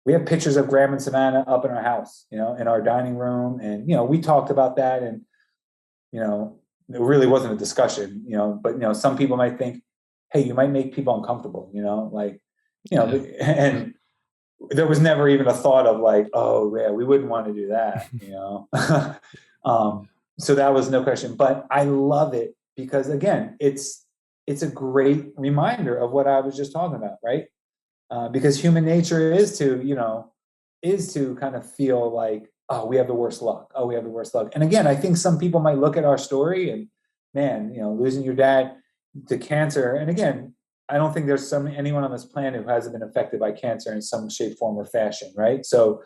We have pictures of Graham and Savannah up in our house, in our dining room. And, we talked about that, and, it really wasn't a discussion, but, some people might think, hey, you might make people uncomfortable, and there was never even a thought of like, oh yeah, we wouldn't want to do that, So that was no question, but I love it because again, it's a great reminder of what I was just talking about, right? Because human nature is to kind of feel like, oh, we have the worst luck. Oh, we have the worst luck. And again, I think some people might look at our story and, man, losing your dad to cancer. And again, I don't think there's anyone on this planet who hasn't been affected by cancer in some shape, form, or fashion, right? So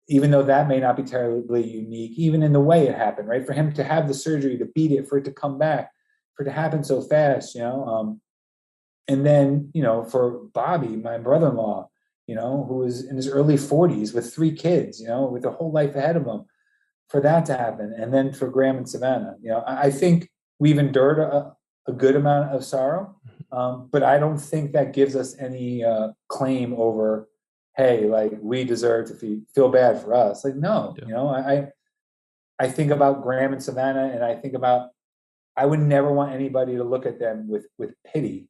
even though that may not be terribly unique, even in the way it happened, right? For him to have the surgery, to beat it, for it to come back, for it to happen so fast, and then, for Bobby, my brother-in-law, who was in his early 40s with 3 kids, with a whole life ahead of him, for that to happen. And then for Graham and Savannah, I think we've endured a good amount of sorrow, but I don't think that gives us any claim over, hey, like we deserve to feel bad for us. Like, no, I think about Graham and Savannah, and I think about, I would never want anybody to look at them with pity,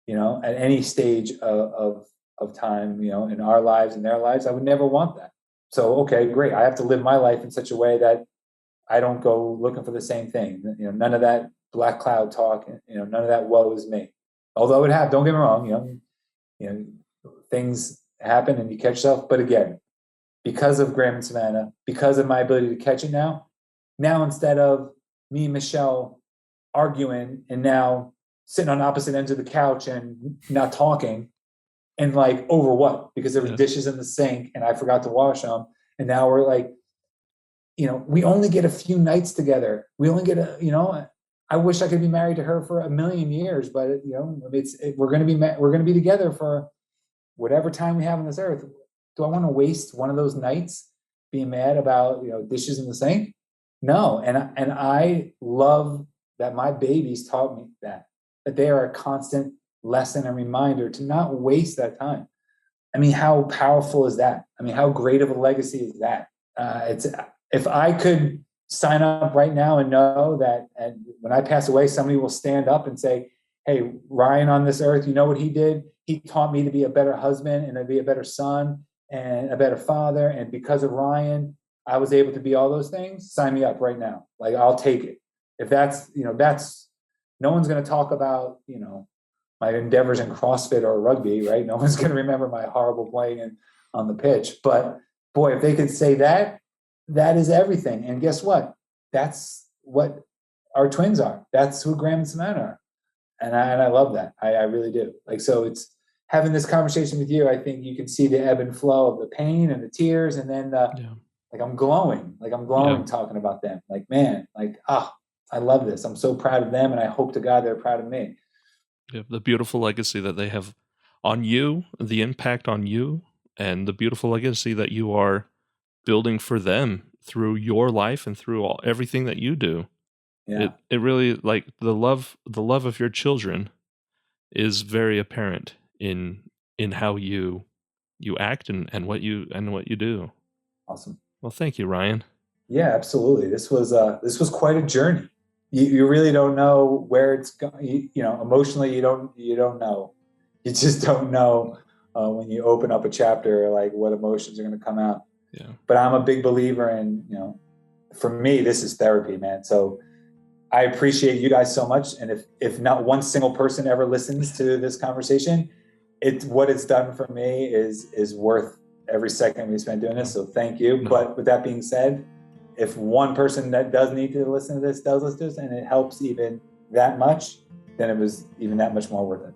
at any stage of time, in our lives and their lives. I would never want that. So, okay, great. I have to live my life in such a way that I don't go looking for the same thing. None of that black cloud talk, none of that woe is me. Although don't get me wrong, things happen and you catch yourself. But again, because of Graham and Savannah, because of my ability to catch it now instead of me and Michele arguing and now sitting on opposite ends of the couch and not talking, and like over what? Because there were dishes in the sink and I forgot to wash them. And now we're like, we only get a few nights together. We only get I wish I could be married to her for a million years, but we're going to be together for whatever time we have on this earth. Do I want to waste one of those nights being mad about, dishes in the sink? No. And I love that my babies taught me that they are a constant lesson and reminder to not waste that time. I mean, how powerful is that? I mean, how great of a legacy is that? If I could sign up right now and know that, and when I pass away, somebody will stand up and say, hey, Ryan on this earth, you know what he did? He taught me to be a better husband and to be a better son and a better father. And because of Ryan, I was able to be all those things. Sign me up right now. Like, I'll take it. If that's no one's going to talk about, my endeavors in CrossFit or rugby, right? No one's going to remember my horrible playing on the pitch. But boy, if they could say that, that is everything. And guess what? That's what our twins are. That's who Graham and Savannah are. And I love that. I really do. Like, so it's having this conversation with you. I think you can see the ebb and flow of the pain and the tears. And then like I'm glowing talking about them. Like, man, like, I love this. I'm so proud of them. And I hope to God they're proud of me. Yeah, the beautiful legacy that they have on you, the impact on you, and the beautiful legacy that you are building for them through your life and through everything that you do. Yeah. It really, like, the love of your children is very apparent in how you act and what you do. Awesome. Well, thank you, Ryan. Yeah, absolutely. This was quite a journey. You really don't know where it's going. Emotionally, you don't know. You just don't know when you open up a chapter, like, what emotions are going to come out. Yeah. But I'm a big believer in, for me, this is therapy, man. So I appreciate you guys so much. And if not one single person ever listens to this conversation, what it's done for me is worth every second we spend doing this. So thank you. No. But with that being said, if one person that does need to listen to this does listen to this and it helps even that much, then it was even that much more worth it.